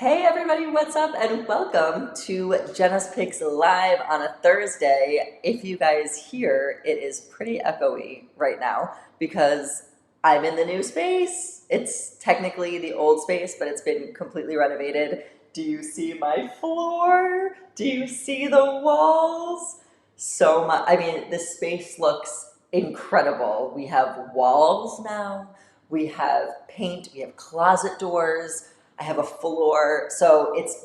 Hey everybody, what's up? And welcome to Jenna's Picks Live on a Thursday. If you guys hear, it is pretty echoey right now because I'm in the new space. It's technically the old space, but it's been completely renovated. Do you see my floor? Do you see the walls? So much. I mean, this space looks incredible. We have walls now. We have paint. We have closet doors. I have a floor, so it's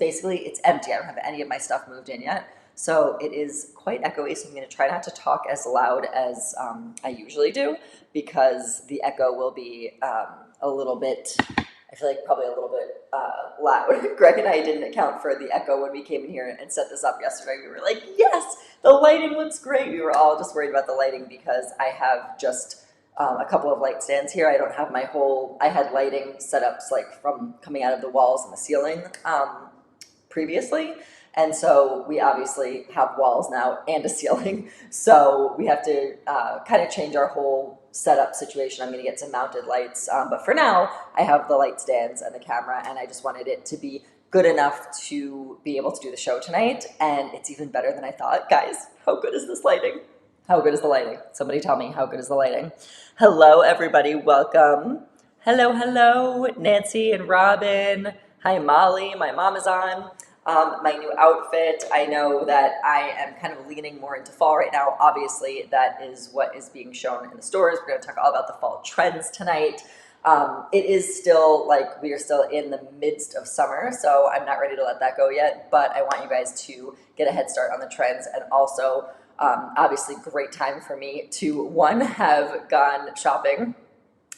empty. I don't have any of my stuff moved in yet. So it is quite echoey, so I'm going to try not to talk as loud as I usually do because the echo will be a little bit, I feel like probably a little bit loud. Greg and I didn't account for the echo when we came in here and set this up yesterday. We were like, yes, the lighting looks great. We were all just worried about the lighting because I have just a couple of light stands here. I don't have I had lighting setups like from coming out of the walls and the ceiling previously. And so we obviously have walls now and a ceiling. So we have to kind of change our whole setup situation. I'm going to get some mounted lights. But for now, I have the light stands and the camera, and I just wanted it to be good enough to be able to do the show tonight. And it's even better than I thought. Guys, how good is this lighting? How good is the lighting? Somebody tell me, how good is the lighting? Hello, everybody. Welcome. Hello, hello, Nancy and Robin. Hi, Molly. My mom is on. My new outfit. I know that I am kind of leaning more into fall right now. Obviously, that is what is being shown in the stores. We're going to talk all about the fall trends tonight. It is still like we are still in the midst of summer, so I'm not ready to let that go yet. But I want you guys to get a head start on the trends and also obviously great time for me to, one, have gone shopping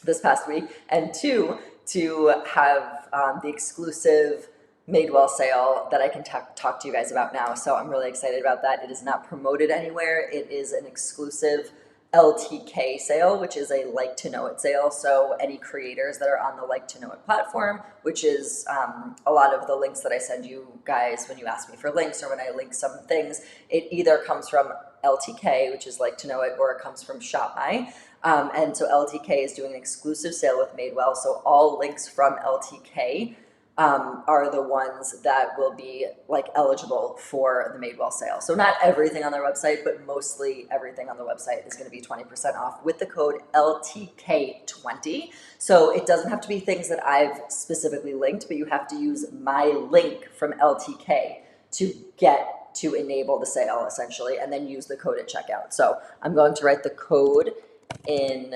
this past week, and two, to have the exclusive Madewell sale that I can talk to you guys about now. So I'm really excited about that. It is not promoted anywhere. It is an exclusive LTK sale, which is a like to know it sale. So any creators that are on the like to know it platform, which is a lot of the links that I send you guys when you ask me for links or when I link some things, it either comes from LTK, which is like to know it, or it comes from Shop My. And so LTK is doing an exclusive sale with Madewell. So all links from LTK are the ones that will be like eligible for the Madewell sale. So not everything on their website, but mostly everything on the website is going to be 20% off with the code LTK20. So it doesn't have to be things that I've specifically linked, but you have to use my link from LTK to enable the sale essentially, and then use the code at checkout. So I'm going to write the code in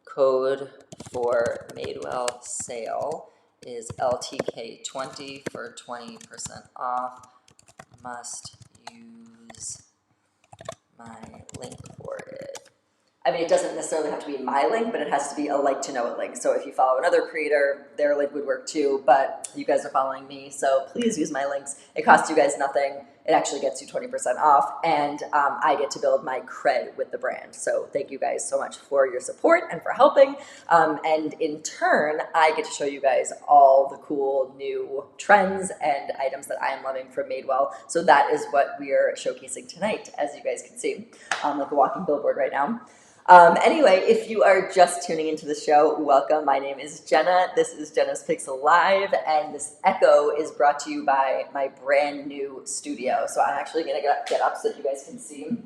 code for Madewell sale is LTK20 for 20% off. Must use my link for it. I mean, it doesn't necessarily have to be my link, but it has to be a like to know it link. So if you follow another creator, their link would work too, but you guys are following me, so please use my links. It costs you guys nothing. It actually gets you 20% off, and I get to build my cred with the brand. So thank you guys so much for your support and for helping. And in turn, I get to show you guys all the cool new trends and items that I am loving from Madewell. So that is what we are showcasing tonight, as you guys can see, like a walking billboard right now. Anyway, if you are just tuning into the show, welcome. My name is Jenna. This is Jenna's Picks Live, and this echo is brought to you by my brand new studio. So I'm actually going to get up so that you guys can see.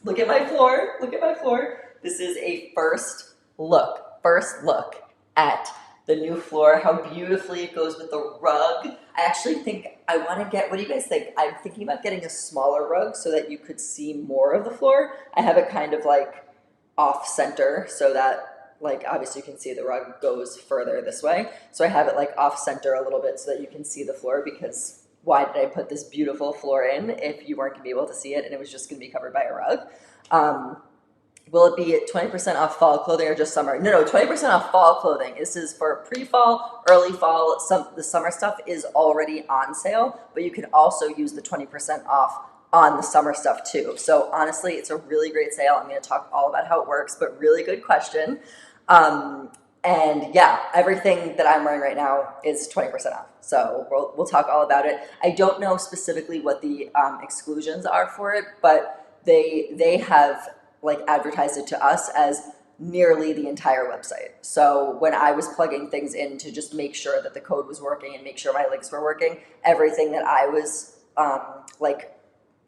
Look at my floor. Look at my floor. This is a first look at the new floor, how beautifully it goes with the rug. I actually think I want to get, what do you guys think? I'm thinking about getting a smaller rug so that you could see more of the floor. I have it kind of like off center so that like obviously you can see the rug goes further this way. So I have it like off center a little bit so that you can see the floor, because why did I put this beautiful floor in if you weren't gonna be able to see it and it was just gonna be covered by a rug? Will it be at 20% off fall clothing or just summer? No, 20% off fall clothing. This is for pre-fall, early fall. The summer stuff is already on sale, but you can also use the 20% off on the summer stuff too. So honestly, it's a really great sale. I'm going to talk all about how it works, but really good question. And yeah, everything that I'm wearing right now is 20% off. So we'll talk all about it. I don't know specifically what the exclusions are for it, but they have like advertised it to us as nearly the entire website. So when I was plugging things in to just make sure that the code was working and make sure my links were working, everything that I was like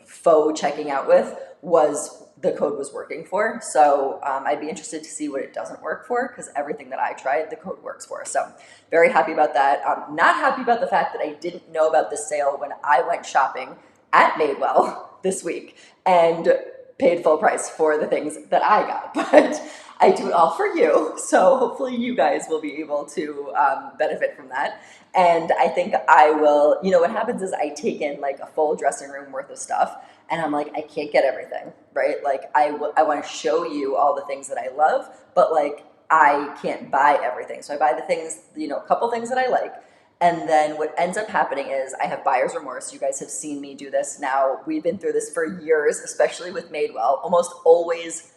faux checking out with was the code was working for. So I'd be interested to see what it doesn't work for, because everything that I tried, the code works for. So very happy about that. Not happy about the fact that I didn't know about this sale when I went shopping at Madewell this week and paid full price for the things that I got. But I do it all for you. So hopefully you guys will be able to benefit from that. And I think I will, what happens is I take in like a full dressing room worth of stuff, and I'm like, I can't get everything, right? Like I want to show you all the things that I love, but like I can't buy everything. So I buy the things, a couple things that I like. And then what ends up happening is I have buyer's remorse. You guys have seen me do this now. We've been through this for years, especially with Madewell, almost always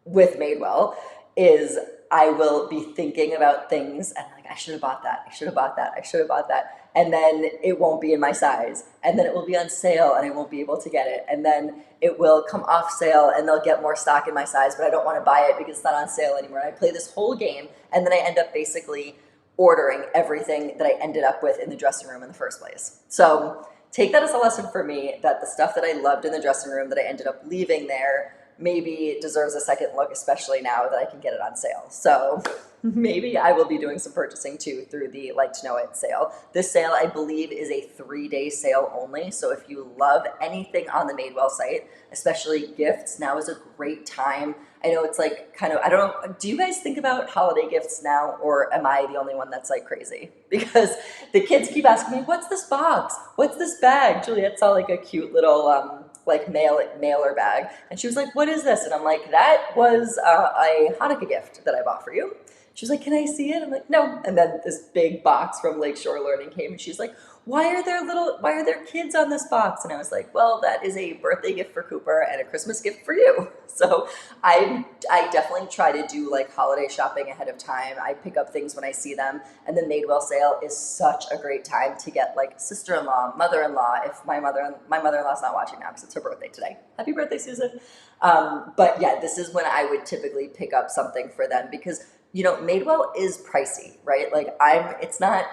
with Madewell, is I will be thinking about things and like, I should have bought that. I should have bought that. I should have bought that. And then it won't be in my size. And then it will be on sale and I won't be able to get it. And then it will come off sale and they'll get more stock in my size, but I don't want to buy it because it's not on sale anymore. And I play this whole game, and then I end up basically ordering everything that I ended up with in the dressing room in the first place. So take that as a lesson for me, that the stuff that I loved in the dressing room that I ended up leaving there maybe deserves a second look, especially now that I can get it on sale. So maybe I will be doing some purchasing too through the Like to Know It sale. This sale, I believe, is a 3-day sale only. So if you love anything on the Madewell site, especially gifts, now is a great time. I know it's like kind of, I don't know, do you guys think about holiday gifts now, or am I the only one that's like crazy? Because the kids keep asking me, what's this box? What's this bag? Juliet saw like a cute little like mailer bag, and she was like, what is this? And I'm like, that was a Hanukkah gift that I bought for you. She was like, can I see it? I'm like, no. And then this big box from Lakeshore Learning came, and she's like, why are there kids on this box? And I was like, well, that is a birthday gift for Cooper and a Christmas gift for you. So I definitely try to do like holiday shopping ahead of time. I pick up things when I see them, and the Madewell sale is such a great time to get like sister-in-law, mother-in-law, if my mother-in-law's not watching now because it's her birthday today. Happy birthday, Susan. But yeah, this is when I would typically pick up something for them, because Madewell is pricey, right? Like it's not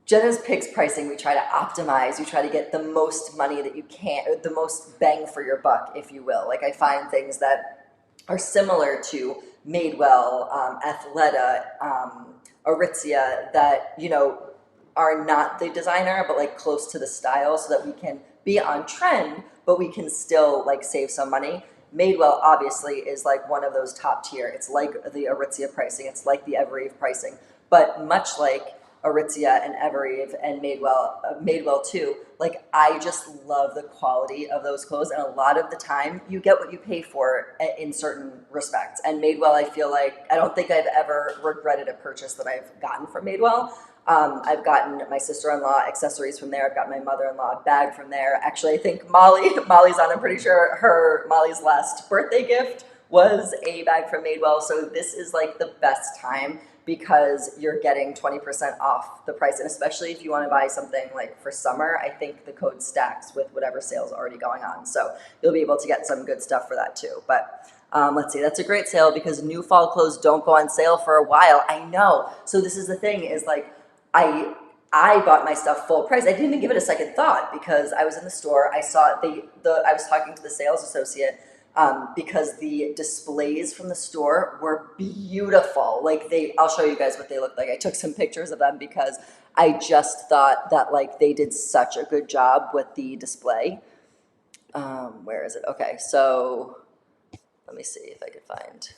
Jena's Picks pricing. We try to optimize. You try to get the most money that you can, or the most bang for your buck, if you will. Like I find things that are similar to Madewell, Athleta, Aritzia that, are not the designer, but like close to the style, so that we can be on trend, but we can still like save some money. Madewell obviously is like one of those top tier. It's like the Aritzia pricing. It's like the Evereve pricing. But much like Aritzia and Evereve and Madewell too, like I just love the quality of those clothes. And a lot of the time you get what you pay for in certain respects. And Madewell, I feel like, I don't think I've ever regretted a purchase that I've gotten from Madewell. I've gotten my sister-in-law accessories from there. I've got my mother-in-law bag from there. Actually, I think Molly's on. I'm pretty sure Molly's last birthday gift was a bag from Madewell. So this is like the best time, because you're getting 20% off the price. And especially if you want to buy something like for summer, I think the code stacks with whatever sale's already going on. So you'll be able to get some good stuff for that too. But let's see, that's a great sale, because new fall clothes don't go on sale for a while. I know. So this is the thing, is like, I bought my stuff full price. I didn't even give it a second thought, because I was in the store. I saw I was talking to the sales associate, because the displays from the store were beautiful. Like I'll show you guys what they look like. I took some pictures of them because I just thought that like they did such a good job with the display. Where is it? Okay, so let me see if I can find.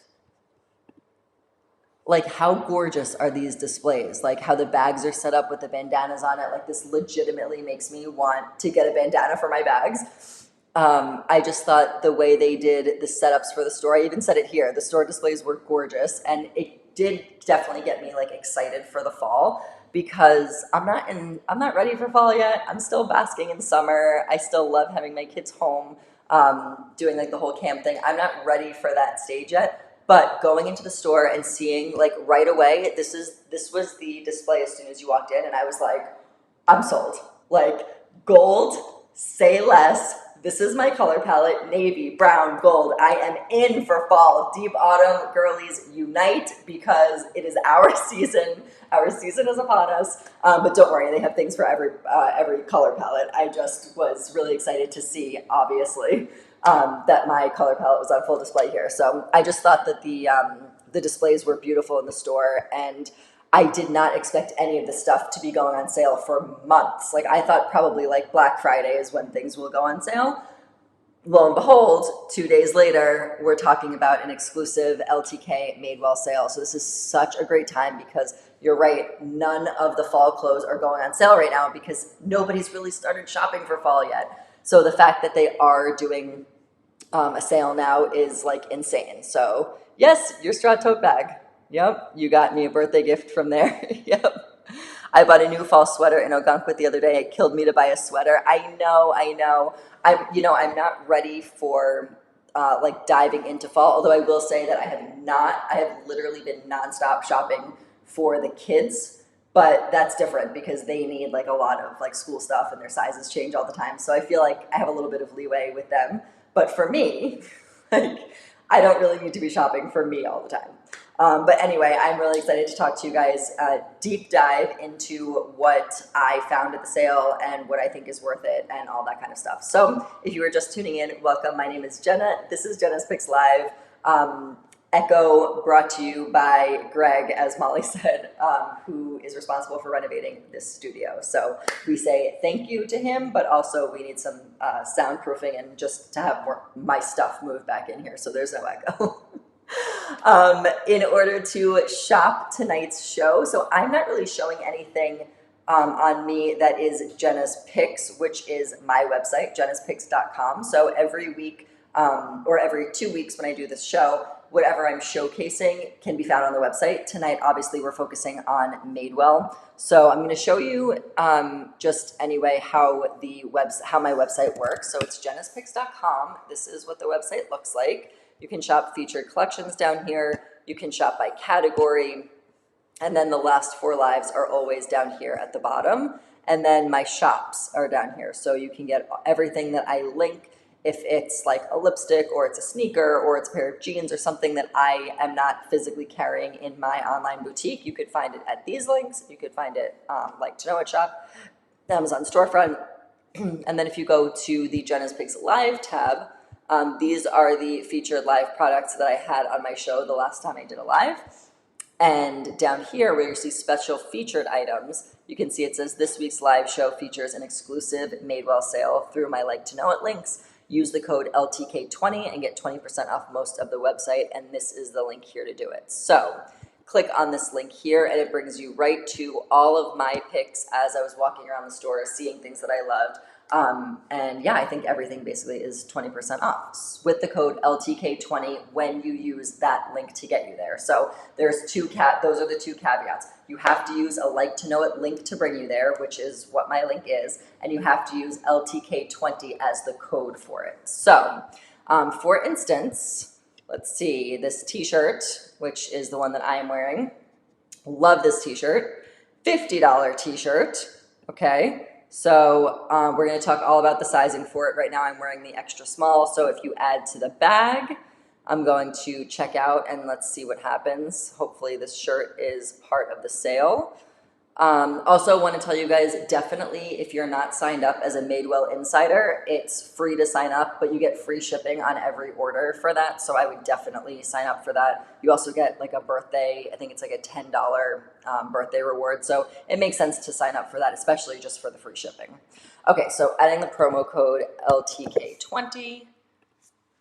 Like, how gorgeous are these displays? Like how the bags are set up with the bandanas on it. Like this legitimately makes me want to get a bandana for my bags. I just thought the way they did the setups for the store, I even said it here, the store displays were gorgeous, and it did definitely get me like excited for the fall, because I'm not ready for fall yet. I'm still basking in summer. I still love having my kids home, doing like the whole camp thing. I'm not ready for that stage yet. But going into the store and seeing like right away, this was the display as soon as you walked in, and I was like, I'm sold. Like gold, say less, This is my color palette, navy, brown, gold. I am in for fall. Deep autumn, girlies, unite, because it is our season. Our season is upon us. But don't worry, they have things for every color palette. I just was really excited to see, obviously, that my color palette was on full display here. So I just thought that the displays were beautiful in the store, and I did not expect any of the stuff to be going on sale for months. Like, I thought probably like Black Friday is when things will go on sale. Lo and behold, 2 days later, we're talking about an exclusive LTK Madewell sale. So this is such a great time because you're right, none of the fall clothes are going on sale right now because nobody's really started shopping for fall yet. So the fact that they are doing a sale now is like insane. So yes, your straw tote bag. Yep, you got me a birthday gift from there. Yep. I bought a new fall sweater in Ogunquit the other day. It killed me to buy a sweater. I know. I'm not ready for like diving into fall. Although I will say that I have literally been nonstop shopping for the kids, but that's different because they need like a lot of like school stuff and their sizes change all the time. So I feel like I have a little bit of leeway with them. But for me, like, I don't really need to be shopping for me all the time. But anyway, I'm really excited to talk to you guys, deep dive into what I found at the sale and what I think is worth it and all that kind of stuff. So if you were just tuning in, welcome. My name is Jenna. This is Jenna's Picks Live. Echo brought to you by Greg, as Molly said, who is responsible for renovating this studio. So we say thank you to him, but also we need some soundproofing and just to have more my stuff moved back in here so there's no echo. In order to shop tonight's show. So I'm not really showing anything on me that is Jenna's Picks, which is my website, jennaspicks.com. So every week or every 2 weeks when I do this show, whatever I'm showcasing can be found on the website. Tonight, obviously, we're focusing on Madewell. So I'm going to show you just anyway how my website works. So it's jennaspicks.com. This is what the website looks like. You can shop featured collections down here. You can shop by category. And then the last 4 lives are always down here at the bottom. And then my shops are down here. So you can get everything that I link. If it's like a lipstick or it's a sneaker or it's a pair of jeans or something that I am not physically carrying in my online boutique, you could find it at these links. You could find it like To Know It Shop, Amazon storefront. And then if you go to the Jenna's Picks Live tab, these are the featured live products that I had on my show the last time I did a live. And down here where you see special featured items, you can see it says this week's live show features an exclusive Madewell sale through my Like to Know It links. Use the code LTK20 and get 20% off most of the website, and this is the link here to do it. So click on this link here, and it brings you right to all of my picks as I was walking around the store, seeing things that I loved. And yeah, I think everything basically is 20% off with the code LTK20 when you use that link to get you there. So there's those are the 2 caveats. You have to use a Like to Know It link to bring you there, which is what my link is, and you have to use LTK20 as the code for it. So, for instance, let's see, this t-shirt, which is the one that I am wearing. Love this t-shirt. $50 t-shirt, okay? So we're going to talk all about the sizing for it. Right now I'm wearing the extra small. So if you add to the bag, I'm going to check out and let's see what happens. Hopefully this shirt is part of the sale. Also want to tell you guys, definitely if you're not signed up as a Madewell Insider, it's free to sign up, but you get free shipping on every order for that. So I would definitely sign up for that. You also get like a birthday, I think it's like a $10 birthday reward. So it makes sense to sign up for that, especially just for the free shipping. Okay, so adding the promo code LTK20,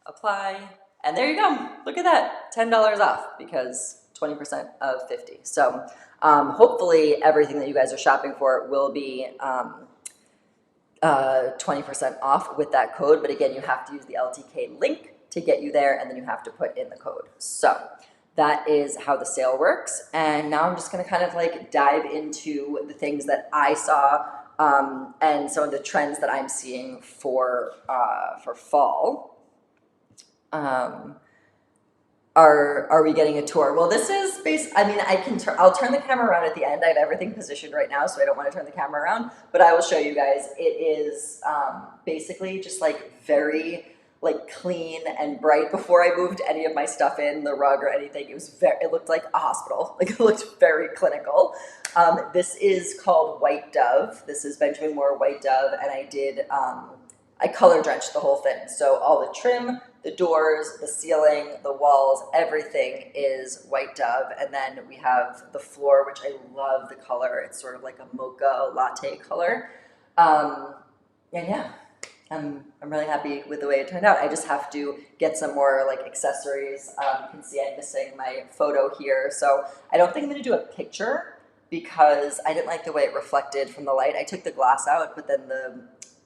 apply, and there you go. Look at that, $10 off because 20% of 50. So hopefully everything that you guys are shopping for will be 20% off with that code. But again, you have to use the LTK link to get you there, and then you have to put in the code. So that is how the sale works. And now I'm just going to kind of like dive into the things that I saw and some of the trends that I'm seeing for fall. Are we getting a tour? Well, this is I mean, I'll turn the camera around at the end. I have everything positioned right now, so I don't want to turn the camera around, but I will show you guys. It is basically just like very like clean and bright. Before I moved any of my stuff in, the rug or anything, it looked like a hospital. Like it looked very clinical. This is called White Dove. This is Benjamin Moore White Dove, and I color drenched the whole thing. So all the trim, the doors, the ceiling, the walls, everything is White Dove. And then we have the floor, which I love the color. It's sort of like a mocha latte color. And yeah, I'm really happy with the way it turned out. I just have to get some more like accessories. You can see I'm missing my photo here. So I don't think I'm gonna do a picture because I didn't like the way it reflected from the light. I took the glass out, but then the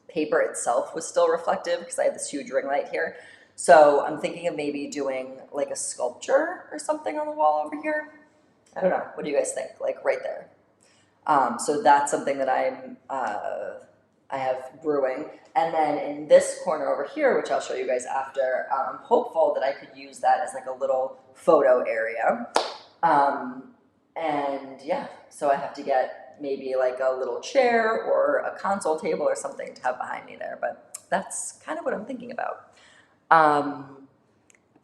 paper itself was still reflective because I have this huge ring light here. So I'm thinking of maybe doing like a sculpture or something on the wall over here. I don't know. What do you guys think? Like right there. So that's something that I have brewing. And then in this corner over here, which I'll show you guys after, I'm hopeful that I could use that as like a little photo area. And yeah, so I have to get maybe like a little chair or a console table or something to have behind me there. But that's kind of what I'm thinking about.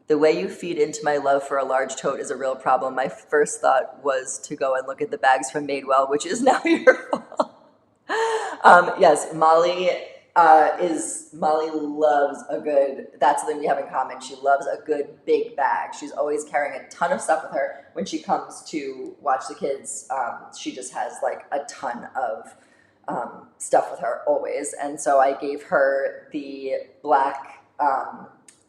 The way you feed into my love for a large tote is a real problem. My first thought was to go and look at the bags from Madewell, which is now your fault. Yes, Molly loves a good, that's something we have in common. She loves a good big bag. She's always carrying a ton of stuff with her. When she comes to watch the kids, she just has like a ton of stuff with her always. And so I gave her the black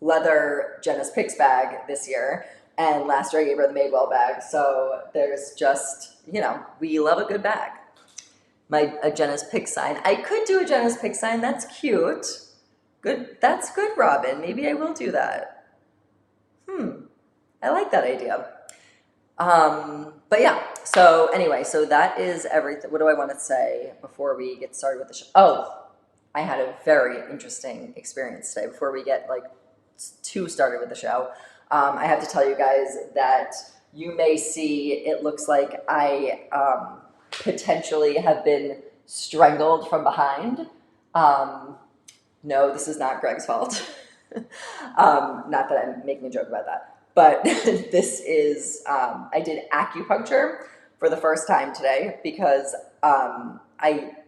leather Jena's Picks bag this year. And last year I gave her the Madewell bag. So there's just, we love a good bag. A Jena's Pick sign. I could do a Jena's Pick sign. That's cute. Good. That's good, Robin. Maybe I will do that. I like that idea. But yeah. So anyway, so that is everything. What do I want to say before we get started with the show? Oh, I had a very interesting experience today. Before we get like too started with the show, I have to tell you guys that you may see. It looks like I potentially have been strangled from behind. No, this is not Greg's fault. Not that I'm making a joke about that, but this is, I did acupuncture for the first time today because I'm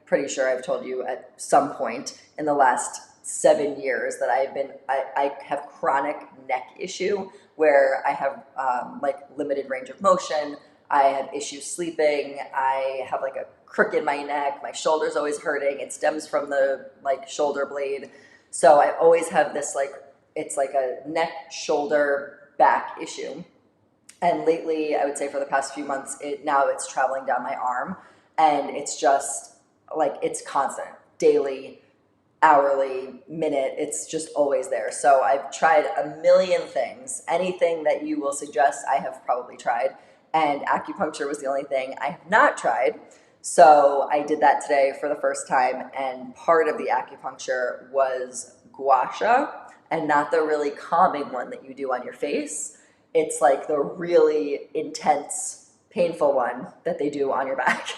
pretty sure I've told you at some point in the last 7 years that I have chronic neck issue where I have like limited range of motion. I have issues sleeping. I have like a crook in my neck. My shoulder's always hurting. It stems from the like shoulder blade. So I always have this like, it's like a neck, shoulder, back issue. And lately, I would say for the past few months, it's traveling down my arm. And it's just like, it's constant, daily, hourly, minute. It's just always there. So I've tried a million things. Anything that you will suggest, I have probably tried. And acupuncture was the only thing I have not tried. So I did that today for the first time. And part of the acupuncture was gua sha, and not the really calming one that you do on your face. It's like the really intense, painful one that they do on your back.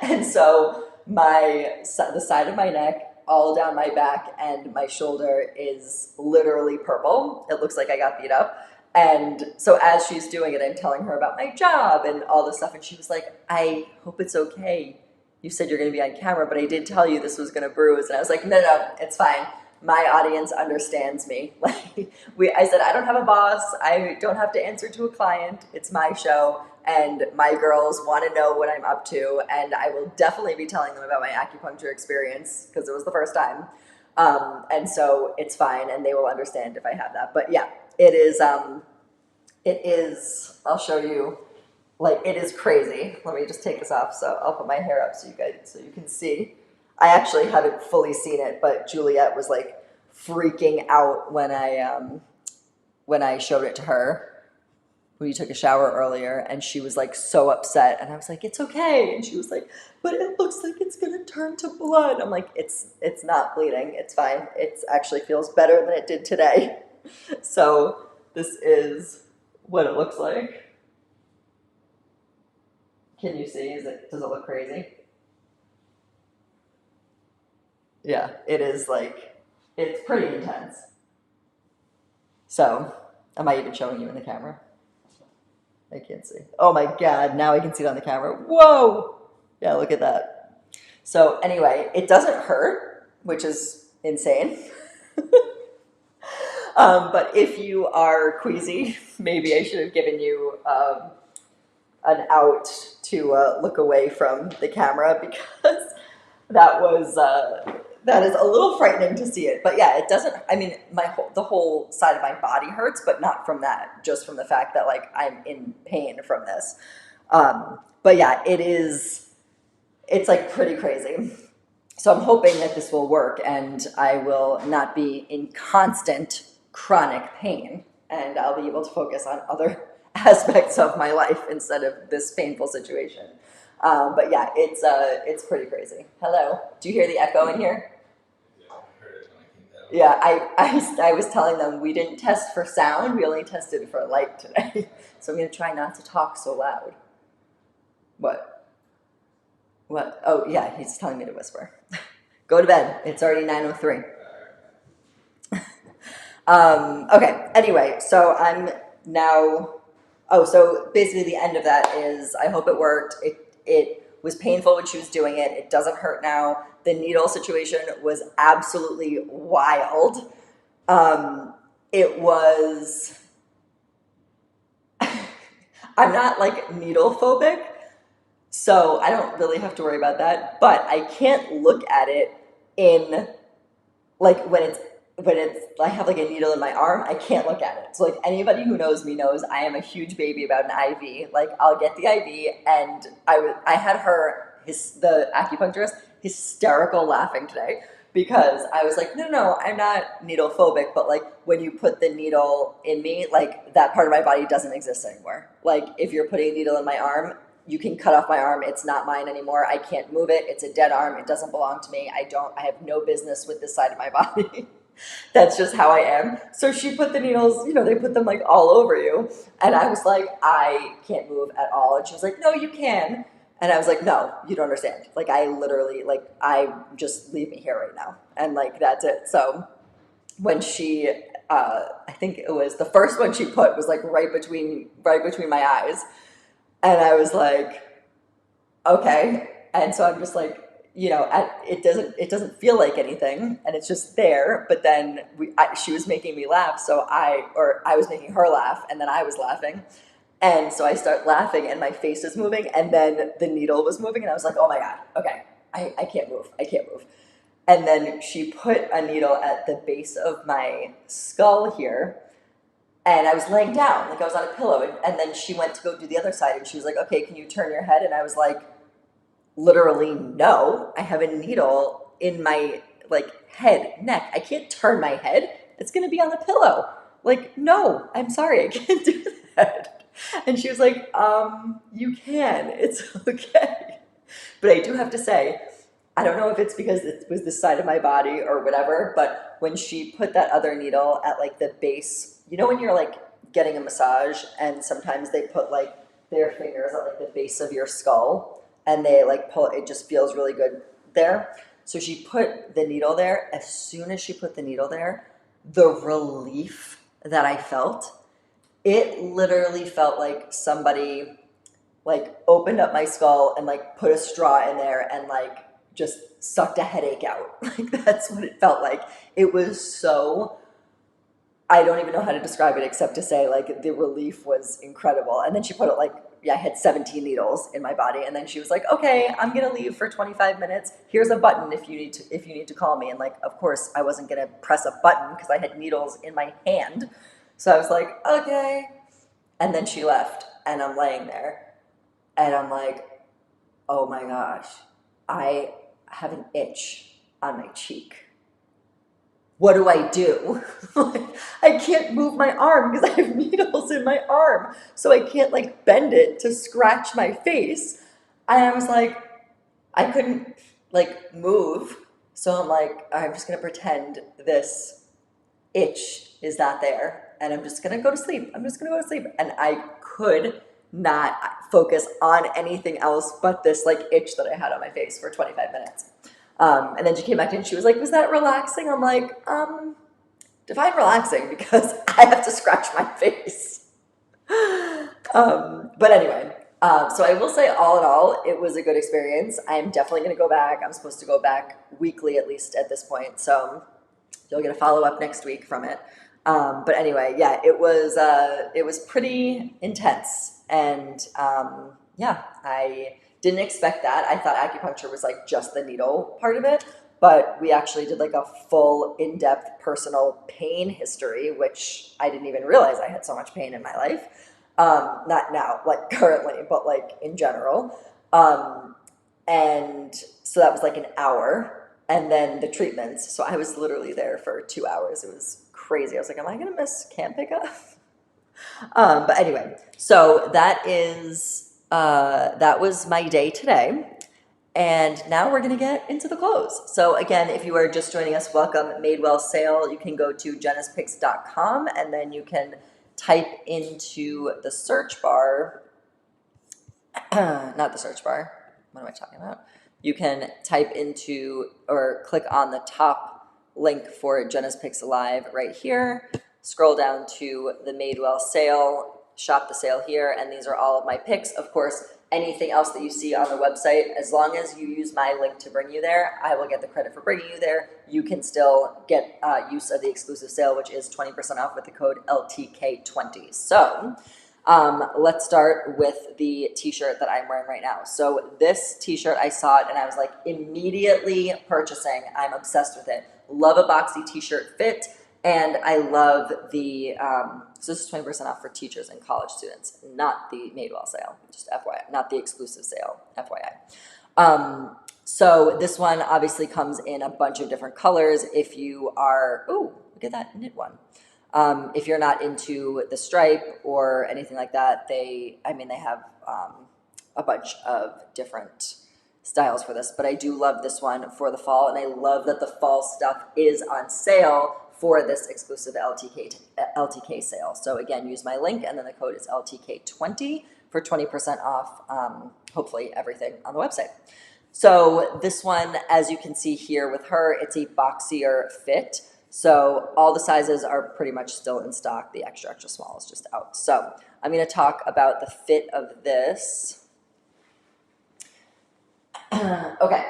And so the side of my neck, all down my back, and my shoulder is literally purple. It looks like I got beat up. And so as she's doing it, I'm telling her about my job and all this stuff. And she was like, I hope it's okay. You said you're going to be on camera, but I did tell you this was going to bruise. And I was like, no, it's fine. My audience understands me. Like I said, I don't have a boss. I don't have to answer to a client. It's my show. And my girls want to know what I'm up to. And I will definitely be telling them about my acupuncture experience because it was the first time. And so it's fine. And they will understand if I have that. But yeah. It is, I'll show you, like, it is crazy. Let me just take this off. So I'll put my hair up so you can see. I actually haven't fully seen it, but Juliet was like freaking out when I showed it to her. We took a shower earlier and she was like so upset. And I was like, it's okay. And she was like, but it looks like it's going to turn to blood. I'm like, it's not bleeding. It's fine. It actually feels better than it did today. So this is what it looks like. Can you see? Does it look crazy? Yeah, it is like, it's pretty intense. So, am I even showing you in the camera? I can't see. Oh my God, now I can see it on the camera. Whoa! Yeah, look at that. So, anyway, it doesn't hurt, which is insane. But if you are queasy, maybe I should have given you an out to look away from the camera because that was that is a little frightening to see it. But yeah, it doesn't. I mean, the whole side of my body hurts, but not from that. Just from the fact that like I'm in pain from this. But yeah, it is. It's like pretty crazy. So I'm hoping that this will work and I will not be in constant chronic pain and I'll be able to focus on other aspects of my life instead of this painful situation. But yeah, it's pretty crazy. Hello, do you hear the echo in here? Yeah, I heard it when I came down. Yeah, I was telling them we didn't test for sound, we only tested for light today. So I'm going to try not to talk so loud. What? What? Oh, yeah, he's telling me to whisper. Go to bed. It's already 9:03. Okay, anyway, so I'm now, oh, so basically the end of that is I hope it worked. It was painful when she was doing it. It doesn't hurt now. The needle situation was absolutely wild. It was, I'm not like needle phobic, so I don't really have to worry about that, but I can't look at it in like when it's I have like a needle in my arm, I can't look at it. So like anybody who knows me knows I am a huge baby about an IV. Like I'll get the IV and I had the acupuncturist hysterical laughing today because I was like, no, I'm not needle phobic, but like when you put the needle in me, like that part of my body doesn't exist anymore. Like if you're putting a needle in my arm, you can cut off my arm. It's not mine anymore. I can't move it. It's a dead arm. It doesn't belong to me. I have no business with this side of my body. That's just how I am. So she put the needles, they put them like all over you. And I was like, I can't move at all. And she was like, no, you can. And I was like, no, you don't understand. Like I literally, like I just leave me here right now. And like, that's it. So when she, I think it was the first one she put was like right between my eyes. And I was like, okay. And so I'm just like, it doesn't feel like anything, and it's just there. But then she was making me laugh, or I was making her laugh, and then I was laughing, and so I start laughing, and my face is moving, and then the needle was moving, and I was like, oh my God, okay, I can't move, and then she put a needle at the base of my skull here. And I was laying down, like I was on a pillow, and then she went to go do the other side, and she was like, okay, can you turn your head? And I was like, literally, no. I have a needle in my, like, head, neck. I can't turn my head. It's going to be on the pillow. Like, no, I'm sorry, I can't do that. And she was like, you can. It's okay. But I do have to say, I don't know if it's because it was the side of my body or whatever, but when she put that other needle at like the base, when you're like getting a massage and sometimes they put like their fingers at like the base of your skull and they like pull, it just feels really good there. So she put the needle there. As soon as she put the needle there, the relief that I felt, it literally felt like somebody like opened up my skull and like put a straw in there and like just sucked a headache out. Like that's what it felt like. It was so, I don't even know how to describe it except to say like the relief was incredible. And then she put it like, yeah, I had 17 needles in my body. And then she was like, okay, I'm going to leave for 25 minutes. Here's a button if you need to call me. And like, of course I wasn't going to press a button because I had needles in my hand. So I was like, okay. And then she left and I'm laying there and I'm like, oh my gosh, I have an itch on my cheek. What do I do? I can't move my arm because I have needles in my arm. So I can't like bend it to scratch my face. And I was like, I couldn't like move. So I'm like, I'm just going to pretend this itch is not there. and I'm just gonna go to sleep. I'm just gonna go to sleep. And I could not focus on anything else but this like itch that I had on my face for 25 minutes. And then she came back and she was like, was that relaxing? I'm like, define relaxing because I have to scratch my face. But anyway, so I will say all in all, it was a good experience. I'm definitely going to go back. I'm supposed to go back weekly at least at this point. So you'll get a follow up next week from it. But anyway, yeah, it was pretty intense. And yeah, I didn't expect that. I thought acupuncture was like just the needle part of it. But we actually did like a full in-depth personal pain history, which I didn't even realize I had so much pain in my life. Not now, like currently, but like in general. And so that was like an hour. And then the treatments. So I was literally there for 2 hours. It was crazy. I was like, am I going to miss camp pickup? But anyway, so that was my day today. And now we're going to get into the clothes. So again, if you are just joining us, welcome. Madewell sale. You can go to jenaspicks.com and then you can type into the search bar, not the search bar. What am I talking about? You can type into or click on the top link for Jena's Picks Live right here. Scroll down to the Madewell sale, shop the sale here, and these are all of my picks. Of course, anything else that you see on the website, as long as you use my link to bring you there, I will get the credit for bringing you there. You can still get use of the exclusive sale, which is 20% off with the code LTK20. So let's start with the t-shirt that I'm wearing right now. So this t-shirt, I saw it and I was like immediately purchasing. I'm obsessed with it. Love a boxy t-shirt fit. And I love the, so this is 20% off for teachers and college students, not the Madewell sale, just FYI, not the exclusive sale, FYI. So this one obviously comes in a bunch of different colors. If you are, ooh, look at that knit one. If you're not into the stripe or anything like that, they have a bunch of different styles for this, but I do love this one for the fall, and I love that the fall stuff is on sale for this exclusive LTK sale. So again, use my link, and then the code is LTK20 for 20% off, hopefully everything on the website. So this one, as you can see here with her, it's a boxier fit. So all the sizes are pretty much still in stock. The extra, extra small is just out. So I'm going to talk about the fit of this. Okay,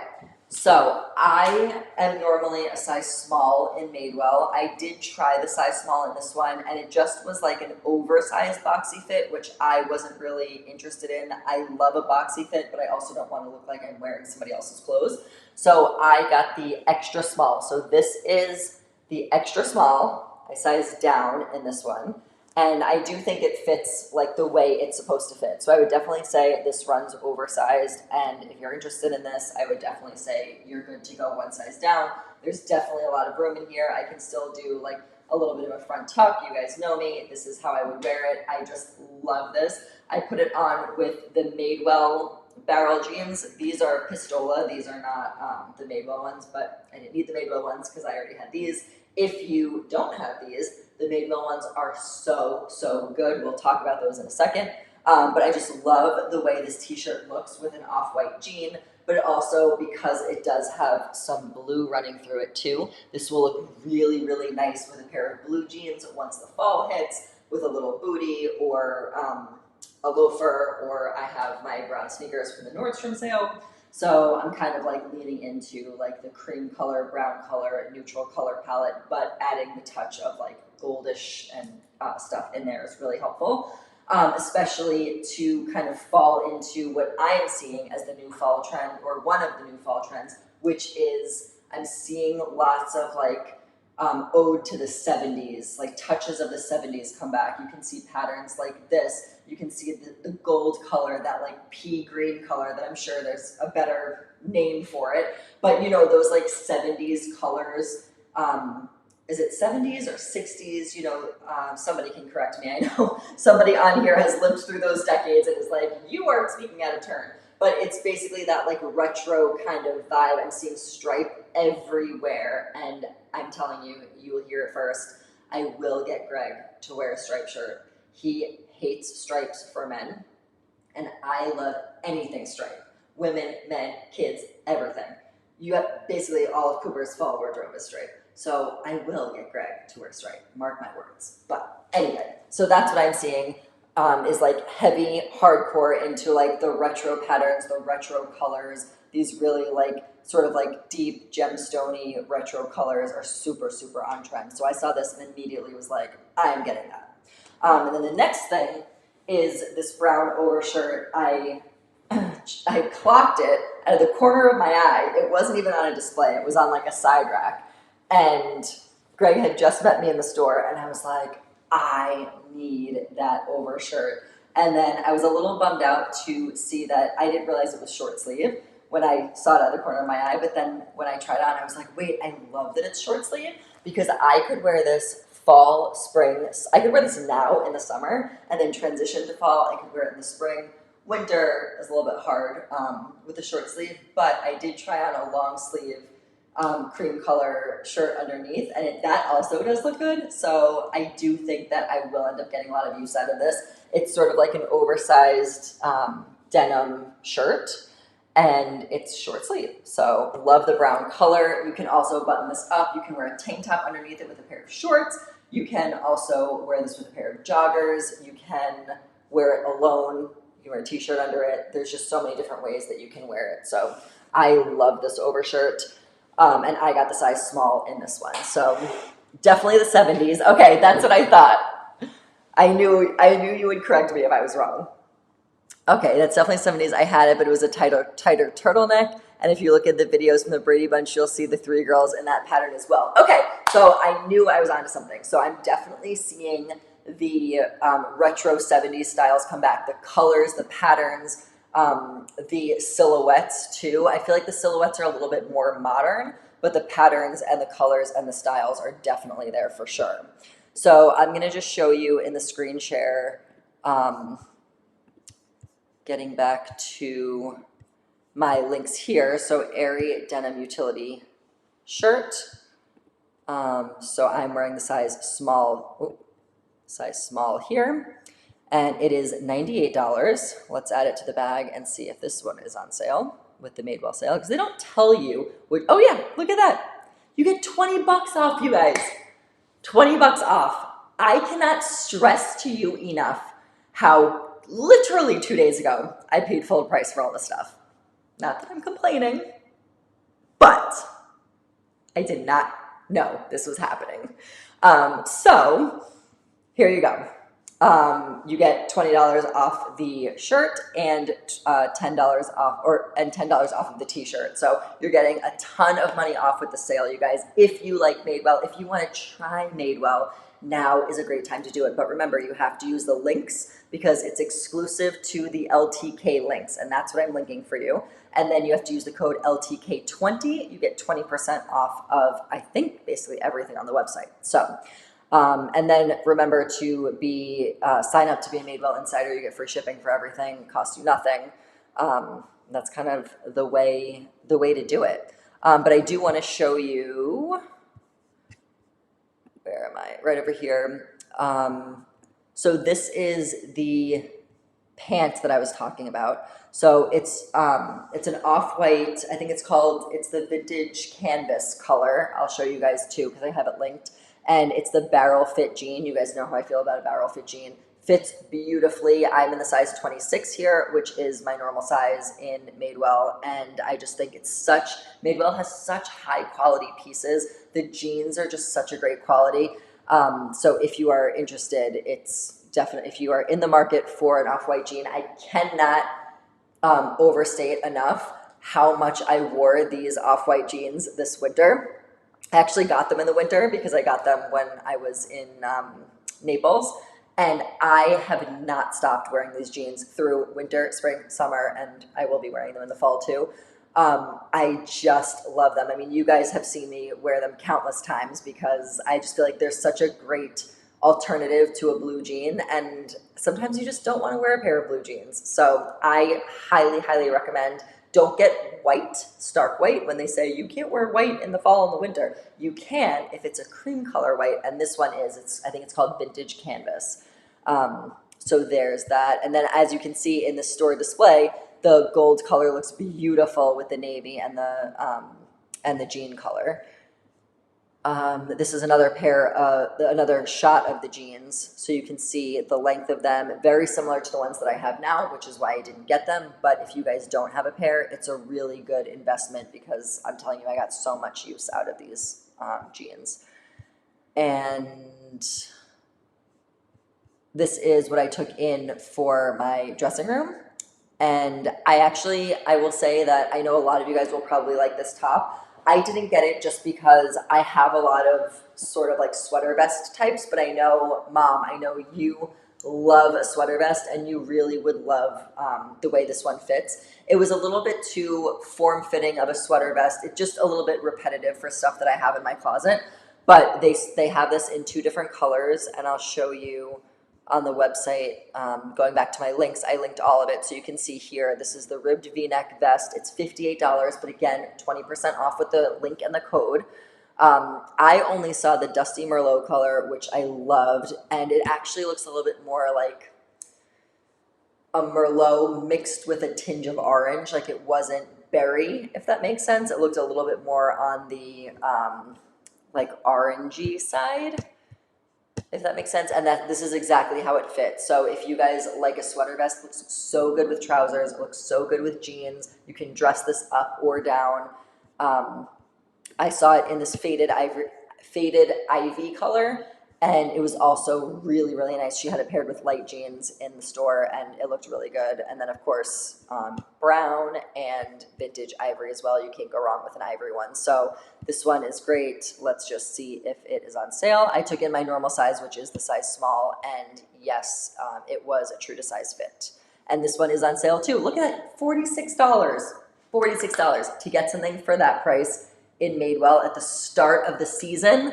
so I am normally a size small in Madewell. I did try the size small in this one, and it just was like an oversized boxy fit, which I wasn't really interested in. I love a boxy fit, but I also don't want to look like I'm wearing somebody else's clothes. So I got the extra small. So this is the extra small. I sized down in this one. And I do think it fits like the way it's supposed to fit. So I would definitely say this runs oversized. And if you're interested in this, I would definitely say you're good to go one size down. There's definitely a lot of room in here. I can still do like a little bit of a front tuck. You guys know me. This is how I would wear it. I just love this. I put it on with the Madewell barrel jeans. These are Pistola. These are not the Madewell ones, but I didn't need the Madewell ones because I already had these. If you don't have these, the Madewell ones are so, so good. We'll talk about those in a second. But I just love the way this t-shirt looks with an off-white jean, but it also, because it does have some blue running through it too, this will look really, really nice with a pair of blue jeans once the fall hits, with a little booty or a loafer, or I have my brown sneakers from the Nordstrom sale. So I'm kind of like leaning into like the cream color, brown color, neutral color palette, but adding the touch of like goldish and stuff in there is really helpful, especially to kind of fall into what I am seeing as the new fall trend, or one of the new fall trends, which is I'm seeing lots of like ode to the 70s, like touches of the 70s come back. You can see patterns like this. You can see the gold color, that like pea green color that I'm sure there's a better name for it. But you know, those like 70s colors, is it 70s or 60s? You know, somebody can correct me. I know somebody on here has lived through those decades and is like, you are speaking out of turn. But it's basically that like retro kind of vibe. I'm seeing stripe everywhere, and I'm telling you, you will hear it first. I will get Greg to wear a striped shirt. He hates stripes for men, and I love anything striped. Women, men, kids, everything. You have basically all of Cooper's fall wardrobe is striped. So I will get Greg to wear stripe. Mark my words. But anyway, so that's what I'm seeing. Is like heavy hardcore into like the retro patterns, the retro colors. These really like sort of like deep gemstone-y retro colors are super, super on trend. So I saw this and immediately was like, I am getting that. And then the next thing is this brown overshirt. I clocked it out of the corner of my eye. It wasn't even on a display. It was on like a side rack. And Greg had just met me in the store and I was like, I need that overshirt. And then I was a little bummed out to see that I didn't realize it was short sleeve when I saw it out of the corner of my eye. But then when I tried it on, I was like, wait, I love that it's short sleeve because I could wear this fall, spring. I could wear this now in the summer and then transition to fall. I could wear it in the spring. Winter is a little bit hard with the short sleeve, but I did try on a long sleeve cream color shirt underneath, and that also does look good. So I do think that I will end up getting a lot of use out of this. It's sort of like an oversized denim shirt, and it's short sleeve. So love the brown color. You can also button this up. You can wear a tank top underneath it with a pair of shorts. You can also wear this with a pair of joggers. You can wear it alone. You can wear a t-shirt under it. There's just so many different ways that you can wear it. So I love this overshirt. And I got the size small in this one. So definitely the 70s. Okay, that's what I thought. I knew you would correct me if I was wrong. Okay, that's definitely 70s. I had it, but it was a tighter turtleneck. And if you look at the videos from the Brady Bunch, you'll see the three girls in that pattern as well. Okay, so I knew I was onto something. So I'm definitely seeing the retro 70s styles come back. The colors, the patterns, the silhouettes too. I feel like the silhouettes are a little bit more modern, but the patterns and the colors and the styles are definitely there for sure. So I'm going to just show you in the screen share, getting back to my links here. So Aerie denim utility shirt. So I'm wearing the size small here. And it is $98. Let's add it to the bag and see if this one is on sale with the Madewell sale. Because they don't tell you. Oh yeah, look at that. You get 20 bucks off, you guys. 20 bucks off. I cannot stress to you enough how literally 2 days ago I paid full price for all this stuff. Not that I'm complaining, but I did not know this was happening. So here you go. You get $20 off the shirt and $10 off, and $10 off of the t-shirt. So you're getting a ton of money off with the sale, you guys. If you like Madewell, if you want to try Madewell, now is a great time to do it. But remember, you have to use the links because it's exclusive to the LTK links, and that's what I'm linking for you. And then you have to use the code LTK20. You get 20% off of, I think, basically everything on the website. So. And then remember to sign up to be a Madewell Insider. You get free shipping for everything. It costs you nothing. That's kind of the way to do it. But I do want to show you. Where am I? Right over here. So this is the pant that I was talking about. So it's an off-white. I think it's the vintage canvas color. I'll show you guys too because I have it linked. And it's the barrel fit jean. You guys know how I feel about a barrel fit jean. Fits beautifully. I'm in the size 26 here, which is my normal size in Madewell. And I just think Madewell has such high quality pieces. The jeans are just such a great quality. So if you are interested, it's definitely, if you are in the market for an off-white jean, I cannot overstate enough how much I wore these off-white jeans this winter. I actually got them in the winter because I got them when I was in Naples. And I have not stopped wearing these jeans through winter, spring, summer, and I will be wearing them in the fall too. I just love them. I mean, you guys have seen me wear them countless times because I just feel like they're such a great alternative to a blue jean. And sometimes you just don't want to wear a pair of blue jeans. So I highly, highly recommend Don't get white, stark white, when they say you can't wear white in the fall and the winter. You can if it's a cream color white, and this one is, I think it's called Vintage Canvas. So there's that. And then as you can see in the store display, the gold color looks beautiful with the navy and the jean color. This is another another shot of the jeans. So you can see the length of them, very similar to the ones that I have now, which is why I didn't get them. But if you guys don't have a pair, it's a really good investment because I'm telling you, I got so much use out of these jeans. And this is what I took in for my dressing room. And I will say that I know a lot of you guys will probably like this top. I didn't get it just because I have a lot of sort of like sweater vest types, but I know, Mom, I know you love a sweater vest and you really would love the way this one fits. It was a little bit too form-fitting of a sweater vest. It's just a little bit repetitive for stuff that I have in my closet, but they have this in 2 different colors, and I'll show you on the website. Going back to my links, I linked all of it, so you can see here, this is the ribbed v-neck vest. It's $58, but again, 20% off with the link and the code. I only saw the Dusty Merlot color, which I loved, and it actually looks a little bit more like a Merlot mixed with a tinge of orange. Like, it wasn't berry, if that makes sense. It looked a little bit more on the like orangey side, if that makes sense. And that this is exactly how it fits. So if you guys like a sweater vest, it looks so good with trousers, it looks so good with jeans. You can dress this up or down. I saw it in this faded ivy color, and it was also really, really nice. She had it paired with light jeans in the store, and it looked really good. And then, of course, brown and vintage ivory as well. You can't go wrong with an ivory one. So this one is great. Let's just see if it is on sale. I took in my normal size, which is the size small, and yes, it was a true to size fit. And this one is on sale too. Look at that, $46. $46 to get something for that price in Madewell at the start of the season.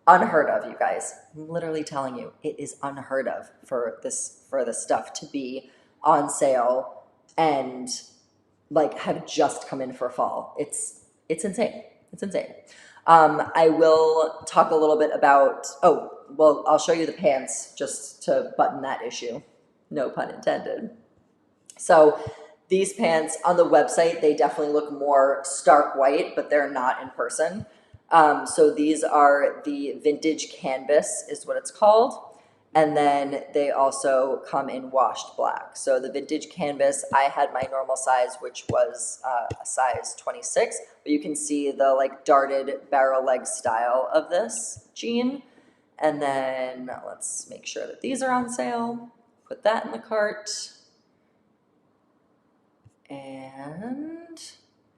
Unheard of, you guys. I'm literally telling you, it is unheard of for this stuff to be on sale and like have just come in for fall. It's insane. It's insane. I will talk a little bit about, I'll show you the pants just to button that issue. No pun intended. So these pants on the website, they definitely look more stark white, but they're not in person. So these are the Vintage Canvas is what it's called. And then they also come in washed black. So the Vintage Canvas, I had my normal size, which was a size 26, but you can see the like darted barrel leg style of this jean. And then let's make sure that these are on sale. Put that in the cart. And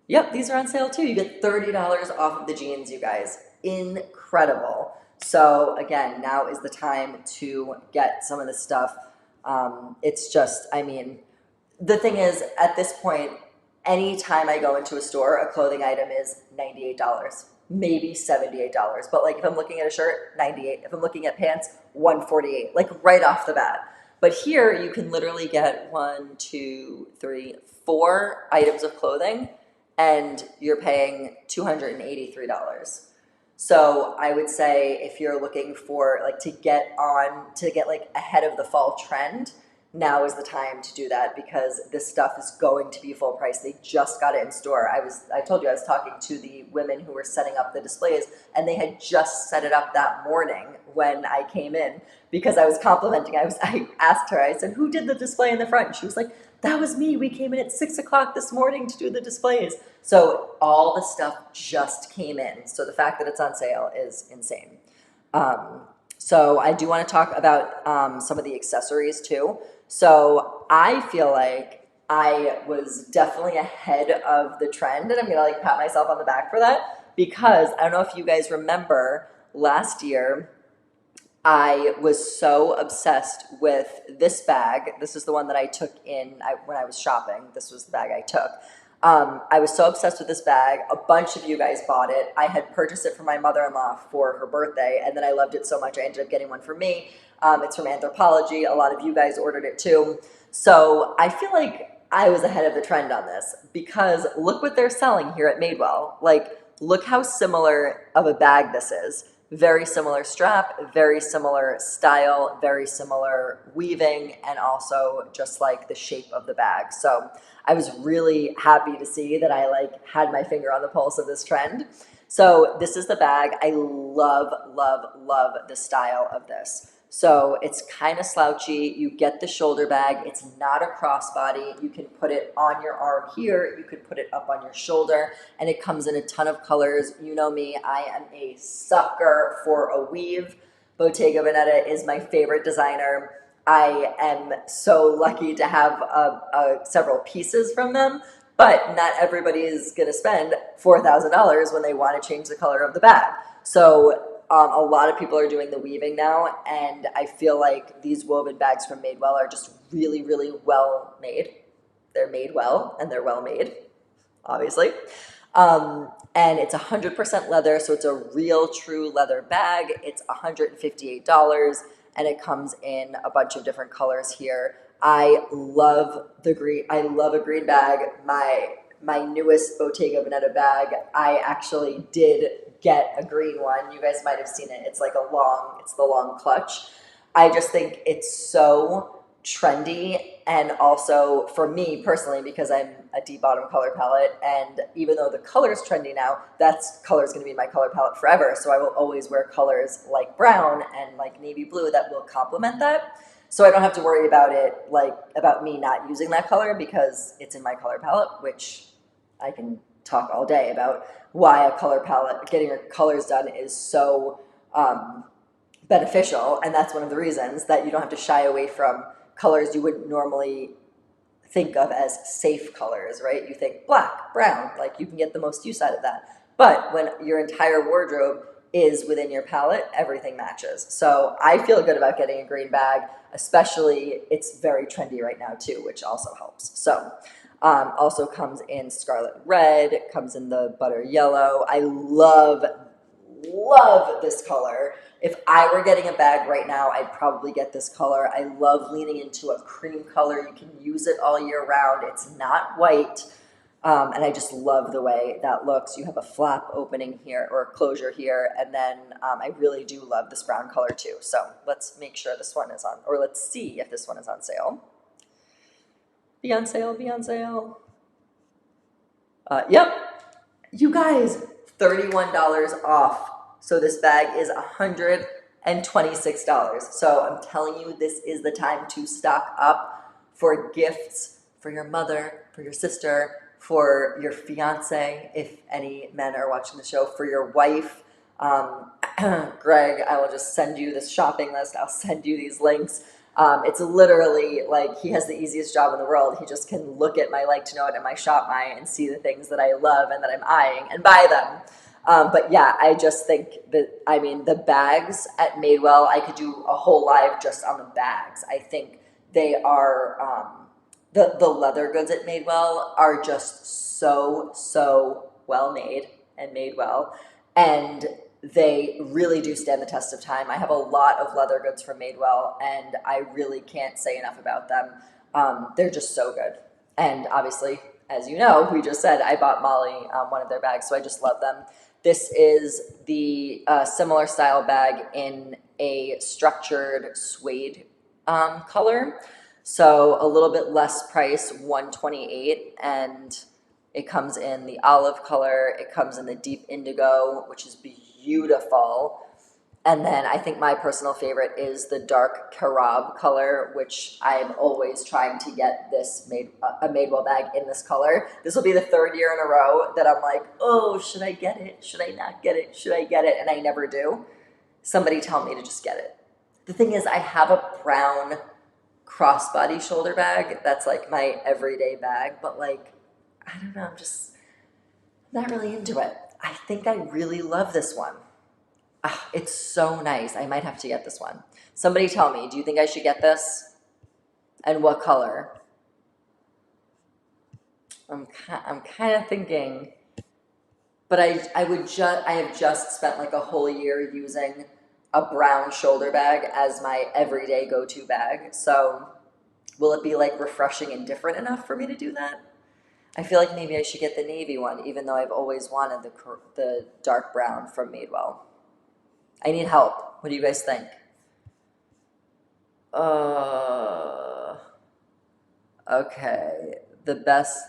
yep, these are on sale too. You get $30 off of the jeans, you guys. Incredible. So again, now is the time to get some of this stuff. It's just, I mean, the thing is, at this point, anytime I go into a store, a clothing item is $98, maybe $78. But like if I'm looking at a shirt, $98. If I'm looking at pants, $148, like right off the bat. But here you can literally get 1, 2, 3, 4 items of clothing, and you're paying $283. So I would say if you're looking for like to get like ahead of the fall trend, now is the time to do that because this stuff is going to be full price. They just got it in store. I told you I was talking to the women who were setting up the displays, and they had just set it up that morning when I came in because I was complimenting. I asked her, I said, "Who did the display in the front?" And she was like, "That was me. We came in at 6 o'clock this morning to do the displays." So all the stuff just came in. So the fact that it's on sale is insane. So I do want to talk about some of the accessories too. So I feel like I was definitely ahead of the trend, and I'm gonna like pat myself on the back for that because I don't know if you guys remember last year, I was so obsessed with this bag. This is the one that I took when I was shopping. This was the bag I took. I was so obsessed with this bag. A bunch of you guys bought it. I had purchased it for my mother-in-law for her birthday, and then I loved it so much I ended up getting one for me. It's from Anthropologie. A lot of you guys ordered it too. So I feel like I was ahead of the trend on this because look what they're selling here at Madewell. Like, look how similar of a bag this is. Very similar strap, very similar style, very similar weaving, and also just like the shape of the bag. So I was really happy to see that I like had my finger on the pulse of this trend. So this is the bag. I love, love, love the style of this. So it's kind of slouchy. You get the shoulder bag. It's not a crossbody. You can put it on your arm here. You could put it up on your shoulder, and it comes in a ton of colors. You know me, I am a sucker for a weave. Bottega Veneta is my favorite designer. I am so lucky to have several pieces from them, but not everybody is going to spend $4,000 when they want to change the color of the bag. So a lot of people are doing the weaving now, and I feel like these woven bags from Madewell are just really, really well made. They're made well, and they're well made, obviously. And it's 100% leather, so it's a real, true leather bag. It's $158, and it comes in a bunch of different colors here. I love the green. I love a green bag. My newest Bottega Veneta bag, I actually did get a green one. You guys might have seen it. It's like it's the long clutch. I just think it's so trendy, and also for me personally, because I'm a deep bottom color palette, and even though the color is trendy now, that's color is going to be my color palette forever. So I will always wear colors like brown and like navy blue that will complement that. So I don't have to worry about it, like about me not using that color because it's in my color palette, which I can talk all day about why a color palette, getting your colors done is so beneficial. And that's one of the reasons that you don't have to shy away from colors you would normally think of as safe colors, right? You think black, brown, like you can get the most use out of that. But when your entire wardrobe is within your palette, everything matches. So I feel good about getting a green bag, especially it's very trendy right now too, which also helps. So also comes in scarlet red, it comes in the butter yellow. I love this color. If I were getting a bag right now, I'd probably get this color. I love leaning into a cream color. You can use it all year round. It's not white. And I just love the way that looks. You have a flap opening here or a closure here. And then I really do love this brown color too. So let's make sure this one is on, or let's see if this one is on sale. Be on sale, be on sale. Yep. You guys, $31 off. So this bag is $126. So I'm telling you, this is the time to stock up for gifts for your mother, for your sister, for your fiance, if any men are watching the show, for your wife. Greg, I will just send you this shopping list. I'll send you these links. It's literally like he has the easiest job in the world. He just can look at my like to know it and my shop my and see the things that I love and that I'm eyeing and buy them. But yeah, I just think that, I mean, the bags at Madewell, I could do a whole live just on the bags. I think they are, the leather goods at Madewell are just so well made and made well. And they really do stand the test of time. I have a lot of leather goods from Madewell, and I really can't say enough about them. They're just so good. And obviously, as you know, we just said I bought Molly one of their bags, so I just love them. This is the similar style bag in a structured suede color. So a little bit less price, $128, and it comes in the olive color. It comes in the deep indigo, which is beautiful. And then I think my personal favorite is the dark carob color, which I'm always trying to get this a Madewell bag in this color. This will be the third year in a row that I'm like, oh, should I get it? Should I not get it? Should I get it? And I never do. Somebody tell me to just get it. The thing is, I have a brown crossbody shoulder bag that's like my everyday bag, but like, I don't know, I'm just not really into it. I think I really love this one. It's so nice. I might have to get this one. Somebody tell me, do you think I should get this? And what color? I'm kind of thinking, but I have just spent like a whole year using a brown shoulder bag as my everyday go-to bag. So Will it be like refreshing and different enough for me to do that? I feel like maybe I should get the navy one, even though I've always wanted the dark brown from Madewell. I need help. What do you guys think? Uh, okay. The best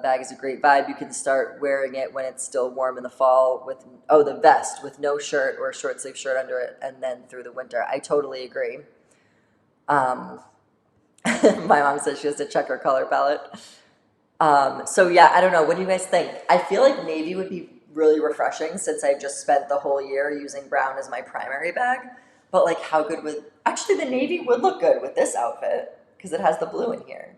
bag is a great vibe. You can start wearing it when it's still warm in the fall with, oh, the vest with no shirt or a short sleeve shirt under it, and then through the winter. I totally agree. Um, my mom says she has to check her color palette. So yeah, I don't know. What do you guys think? I feel like navy would be really refreshing since I've just spent the whole year using brown as my primary bag. But like, how good would actually the navy would look good with this outfit because it has the blue in here.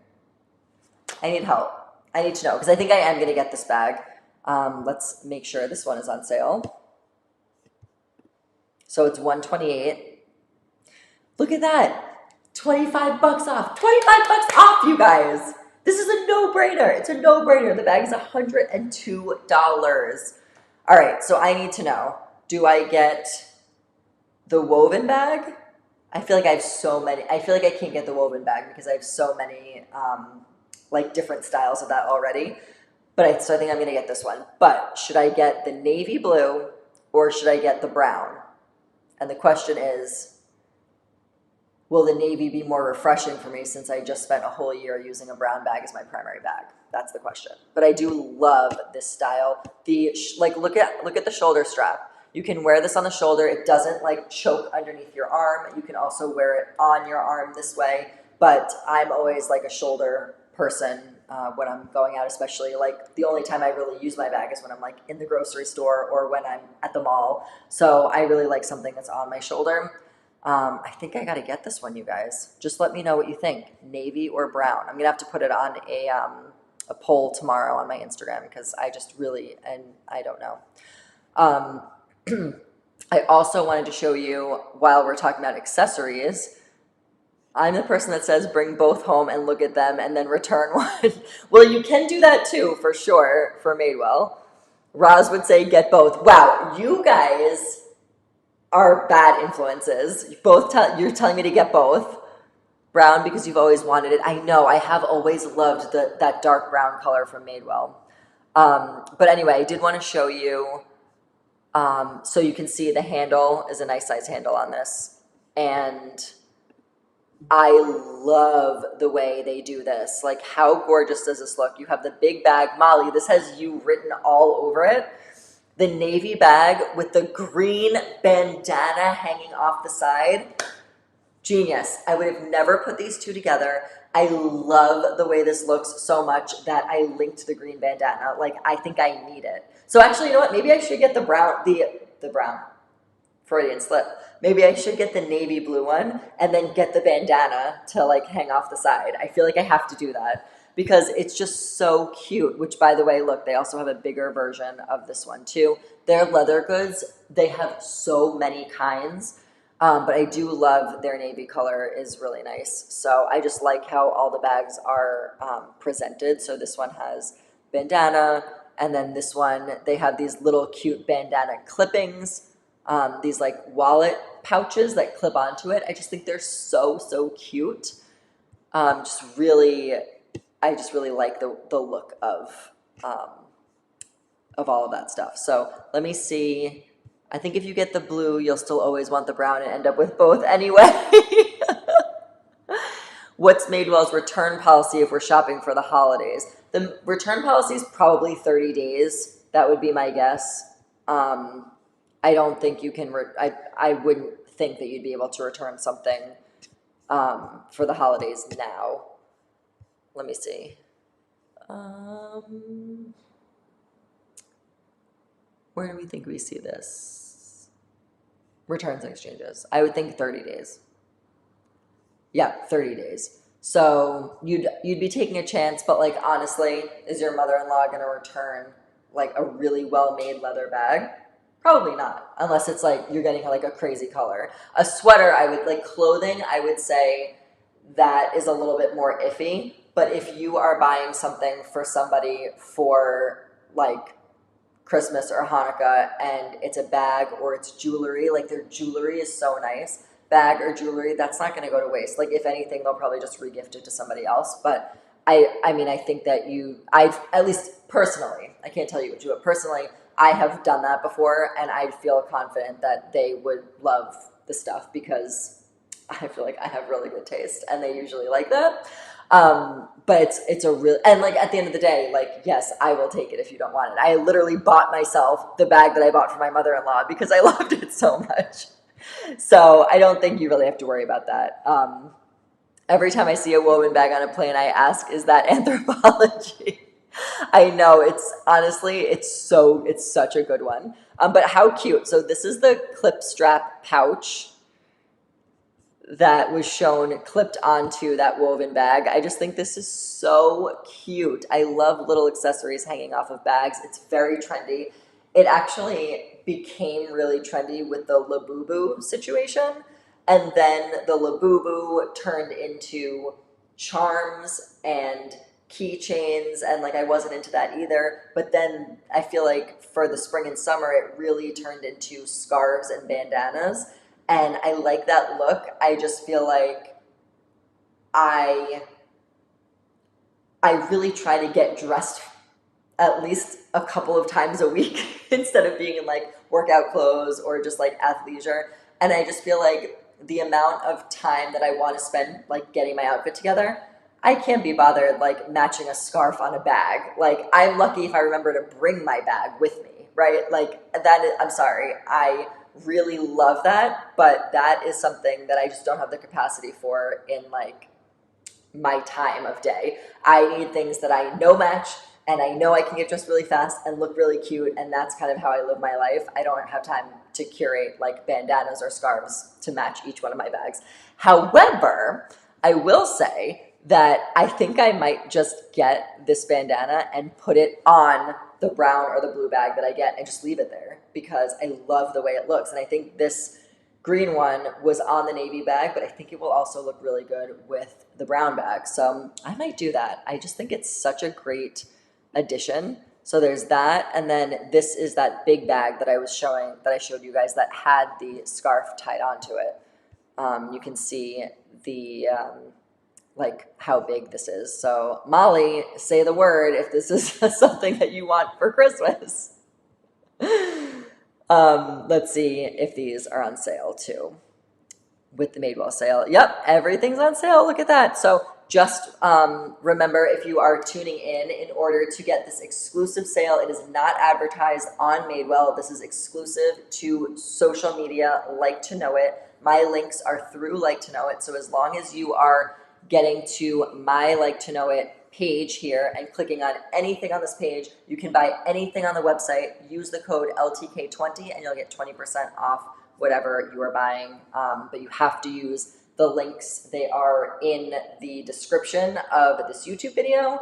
I need help. I need to know because I think I am gonna get this bag. Let's make sure this one is on sale. So it's 128. Look at that. 25 bucks off. 25 bucks off, you guys. This is a no-brainer. It's a no-brainer. The bag is $102. All right, so I need to know, do I get the woven bag? I feel like I have so many. I feel like I can't get the woven bag because I have so many like different styles of that already. So I think I'm gonna get this one. But should I get the navy blue or should I get the brown? And the question is, will the navy be more refreshing for me since I just spent a whole year using a brown bag as my primary bag? That's the question. But I do love this style. Like look at the shoulder strap. You can wear this on the shoulder. It doesn't like choke underneath your arm. You can also wear it on your arm this way. But I'm always like a shoulder person when I'm going out, especially like the only time I really use my bag is when I'm like in the grocery store or when I'm at the mall. So I really like something that's on my shoulder. I think I got to get this one, you guys. Just let me know what you think, navy or brown. I'm gonna have to put it on a poll tomorrow on my Instagram because I just really and I don't know. Um, I also wanted to show you while we're talking about accessories. I'm the person that says bring both home and look at them and then return one. Well, you can do that too, for sure, for Madewell. Roz would say get both. Wow, you guys are bad influences. You're telling me to get both. Brown because you've always wanted it. I know, I have always loved that dark brown color from Madewell. But anyway, I did want to show you so you can see the handle is a nice size handle on this. And I love the way they do this. Like, how gorgeous does this look? You have the big bag. Molly, this has you written all over it. The navy bag with the green bandana hanging off the side. Genius. I would have never put these two together. I love the way this looks so much that I linked the green bandana. Like, I think I need it. So actually, you know what? Maybe I should get the brown. Freudian slip. Maybe I should get the navy blue one and then get the bandana to like hang off the side. I feel like I have to do that because it's just so cute, which by the way, look, they also have a bigger version of this one too. Their leather goods, they have so many kinds, but I do love their navy color is really nice. So I just like how all the bags are presented. So this one has bandana and then this one, they have these little cute bandana clippings. These like wallet pouches that clip onto it. I just think they're so cute. I just really like the look of all of that stuff. So let me see. I think if you get the blue, you'll still always want the brown and end up with both anyway. What's Madewell's return policy if we're shopping for the holidays? The return policy is probably 30 days. That would be my guess. I don't think you can, I wouldn't think that you'd be able to return something for the holidays now. Let me see. Where do we think we see this? Returns and exchanges. I would think 30 days. Yeah, 30 days. So you'd be taking a chance, but like honestly, is your mother-in-law gonna return like a really well-made leather bag? Probably not, unless it's like you're getting like a crazy color. A sweater, I would like clothing, I would say that is a little bit more iffy. But if you are buying something for somebody for like Christmas or Hanukkah and it's a bag or it's jewelry, like their jewelry is so nice. bag or jewelry, that's not going to go to waste. Like if anything, they'll probably just regift it to somebody else. But I mean, I think that I've, at least personally, I can't tell you what to do, but personally, I have done that before, and I feel confident that they would love the stuff because I feel like I have really good taste, and they usually like that. But it's a real, and like at the end of the day, like, yes, I will take it if you don't want it. I literally bought myself the bag that I bought for my mother-in-law because I loved it so much. So I don't think you really have to worry about that. Every time I see a woven bag on a plane, I ask, is that anthropology? I know, it's honestly, it's such a good one. But how cute. So this is the clip strap pouch that was shown clipped onto that woven bag. I just think this is so cute. I love little accessories hanging off of bags. It's very trendy. It actually became really trendy with the Labubu situation. And then the Labubu turned into charms and keychains. And like, I wasn't into that either. But then I feel like for the spring and summer, it really turned into scarves and bandanas. And I like that look. I just feel like I really try to get dressed at least a couple of times a week instead of being in like workout clothes or just like athleisure. And I just feel like the amount of time that I want to spend like getting my outfit together, I can't be bothered like matching a scarf on a bag. Like I'm lucky if I remember to bring my bag with me, right? Like that is, I'm sorry, I really love that, but that is something that I just don't have the capacity for in like my time of day. I need things that I know match, and I know I can get dressed really fast and look really cute, and that's kind of how I live my life. I don't have time to curate like bandanas or scarves to match each one of my bags. However, I will say that I think I might just get this bandana and put it on the brown or the blue bag that I get and just leave it there because I love the way it looks. And I think this green one was on the navy bag, but I think it will also look really good with the brown bag. So I might do that. I just think it's such a great addition. So there's that. And then this is that big bag that I showed you guys that had the scarf tied onto it. You can see the, like how big this is. So Molly, say the word if this is something that you want for Christmas. Let's see if these are on sale too. With the Madewell sale. Yep, everything's on sale. Look at that. So just remember, if you are tuning in order to get this exclusive sale, it is not advertised on Madewell. This is exclusive to social media, Like to Know It. My links are through Like to Know It. So as long as you are getting to my Like to Know It page here and clicking on anything on this page, you can buy anything on the website. Use the code LTK20 and you'll get 20% off whatever you are buying. But you have to use the links. They are in the description of this YouTube video.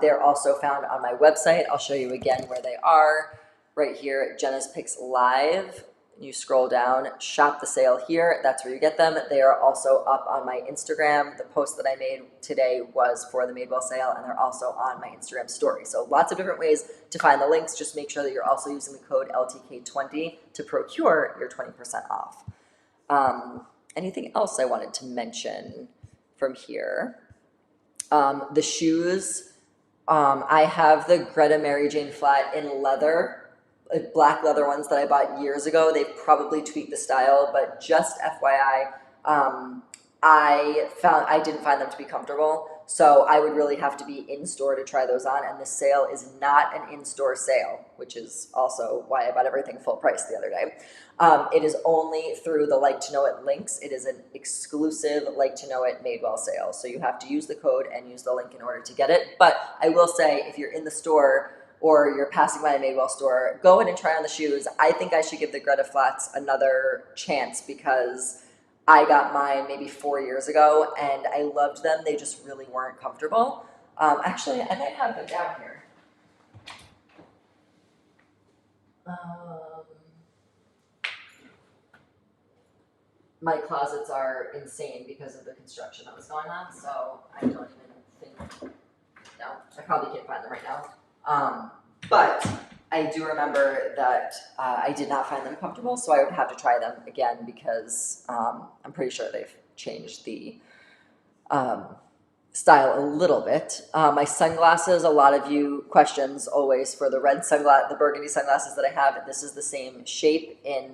They're also found on my website. I'll show you again where they are. Right here, Jena's Picks Live. You scroll down, shop the sale here. That's where you get them. They are also up on my Instagram. The post that I made today was for the Madewell sale, and they're also on my Instagram story. So lots of different ways to find the links. Just make sure that you're also using the code LTK20 to procure your 20% off. Anything else I wanted to mention from here? The shoes. I have the Greta Mary Jane flat in leather. Black leather ones that I bought years ago. They've probably tweaked the style, but just FYI, I didn't find them to be comfortable, so I would really have to be in store to try those on, and the sale is not an in-store sale, which is also why I bought everything full price the other day. It is only through the Like to Know It links. It is an exclusive Like to Know It Madewell sale, so you have to use the code and use the link in order to get it. But I will say, if you're in the store or you're passing by a Madewell store, go in and try on the shoes. I think I should give the Greta flats another chance because I got mine maybe 4 years ago and I loved them. They just really weren't comfortable. Actually, I might have them down here. My closets are insane because of the construction that was going on, so I don't even think, no, I probably can't find them right now. But I do remember that I did not find them comfortable, so I would have to try them again because I'm pretty sure they've changed the um, style a little bit. My sunglasses, a lot of you questions always for the the burgundy sunglasses that I have. This is the same shape in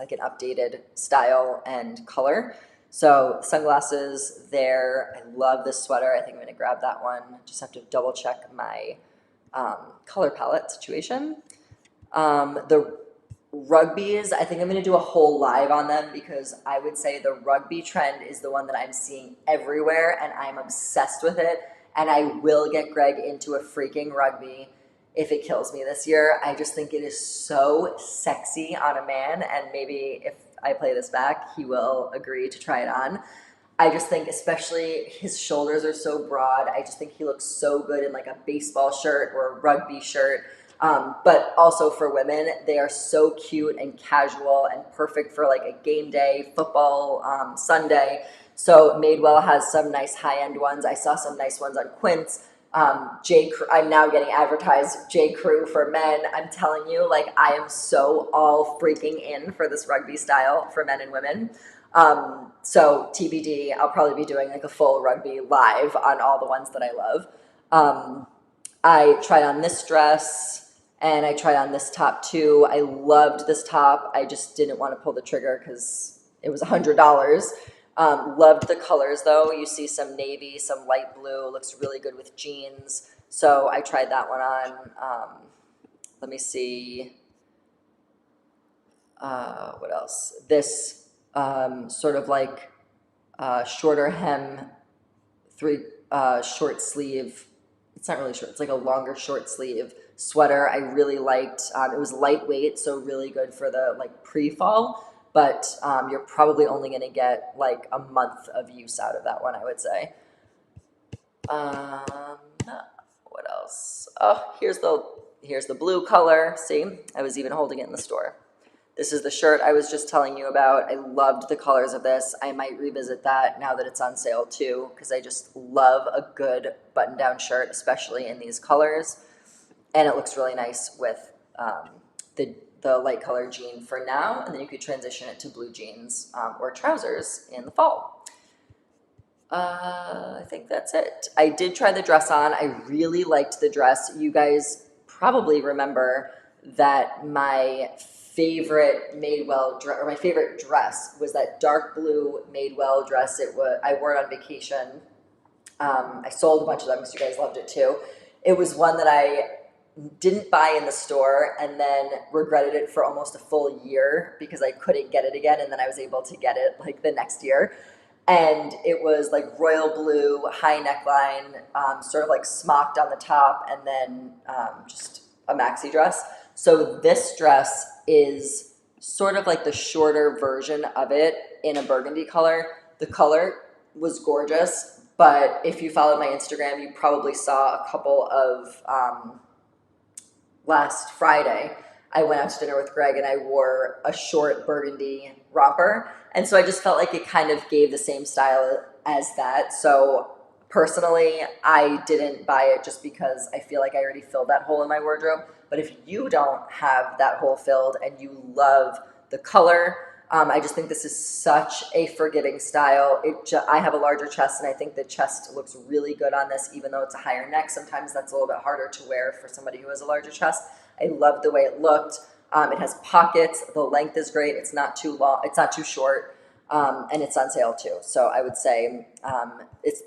like an updated style and color. So sunglasses there. I love this sweater. I think I'm gonna grab that one. Just have to double check my color palette situation. The rugbies, I think I'm going to do a whole live on them because I would say the rugby trend is the one that I'm seeing everywhere and I'm obsessed with it. And I will get Greg into a freaking rugby if it kills me this year. I just think it is so sexy on a man. And maybe if I play this back, he will agree to try it on. I just think, especially his shoulders are so broad. I just think he looks so good in like a baseball shirt or a rugby shirt. But also for women, they are so cute and casual and perfect for like a game day, football, Sunday. So Madewell has some nice high-end ones. I saw some nice ones on Quince. I'm now getting advertised J. Crew for men. I'm telling you, like I am so all freaking in for this rugby style for men and women. So TBD, I'll probably be doing like a full rugby live on all the ones that I love. I tried on this dress and I tried on this top too. I loved this top. I just didn't want to pull the trigger because it was $100. Loved the colors though. You see some navy, some light blue. Looks really good with jeans. So I tried that one on. Let me see. What else? This sort of like shorter hem, short sleeve. It's not really short. It's like a longer short sleeve sweater. I really liked. It was lightweight, so really good for the like pre-fall. But you're probably only going to get like a month of use out of that one, I would say. What else? Oh, here's the blue color. See, I was even holding it in the store. This is the shirt I was just telling you about. I loved the colors of this. I might revisit that now that it's on sale too, because I just love a good button-down shirt, especially in these colors. And it looks really nice with the light color jean for now, and then you could transition it to blue jeans or trousers in the fall. I think that's it. I did try the dress on. I really liked the dress. You guys probably remember that my favorite my favorite dress was that dark blue Madewell dress. I wore it on vacation. I sold a bunch of them because you guys loved it too. It was one that I didn't buy in the store and then regretted it for almost a full year because I couldn't get it again, and then I was able to get it like the next year. And it was like royal blue, high neckline, sort of like smocked on the top, and then just a maxi dress. So this dress is sort of like the shorter version of it in a burgundy color. The color was gorgeous, but if you followed my Instagram, you probably saw a couple of last Friday. I went out to dinner with Greg and I wore a short burgundy romper. And so I just felt like it kind of gave the same style as that. So personally, I didn't buy it just because I feel like I already filled that hole in my wardrobe. But if you don't have that hole filled and you love the color, I just think this is such a forgiving style. I have a larger chest and I think the chest looks really good on this, even though it's a higher neck. Sometimes that's a little bit harder to wear for somebody who has a larger chest. I loved the way it looked. It has pockets. The length is great. It's not too long. It's not too short. And it's on sale too. So I would say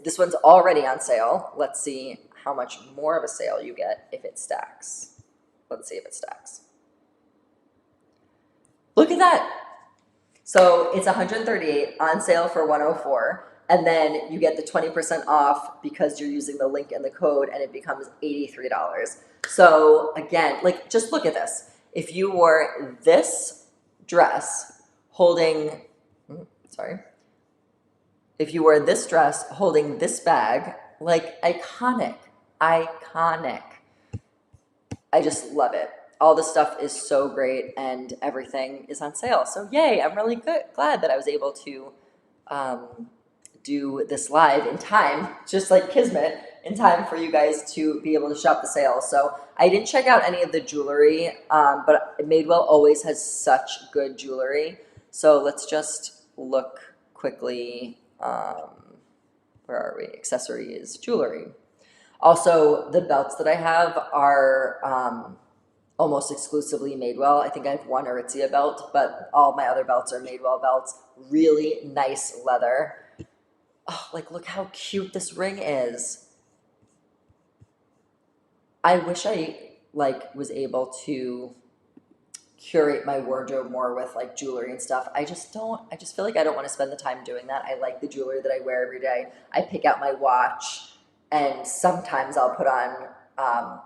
this one's already on sale. Let's see how much more of a sale you get if it stacks. Let's see if it stacks. Look at that. So it's $138 on sale for $104. And then you get the 20% off because you're using the link and the code, and it becomes $83. So again, like just look at this. If you wore this dress holding, if you wore this dress holding this bag, like iconic. I just love it. All the stuff is so great and everything is on sale. So yay, I'm really glad that I was able to do this live in time, just like Kismet. in time for you guys to be able to shop the sale. So I didn't check out any of the jewelry, but Madewell always has such good jewelry. So let's just look quickly. Where are we? Accessories, jewelry. Also, the belts that I have are almost exclusively Madewell. I think I have one Aritzia belt, but all my other belts are Madewell belts. Really nice leather. Oh, like look how cute this ring is. I wish I like was able to curate my wardrobe more with like jewelry and stuff. I just don't. I just feel like I don't want to spend the time doing that. I like the jewelry that I wear every day. I pick out my watch, and sometimes I'll put on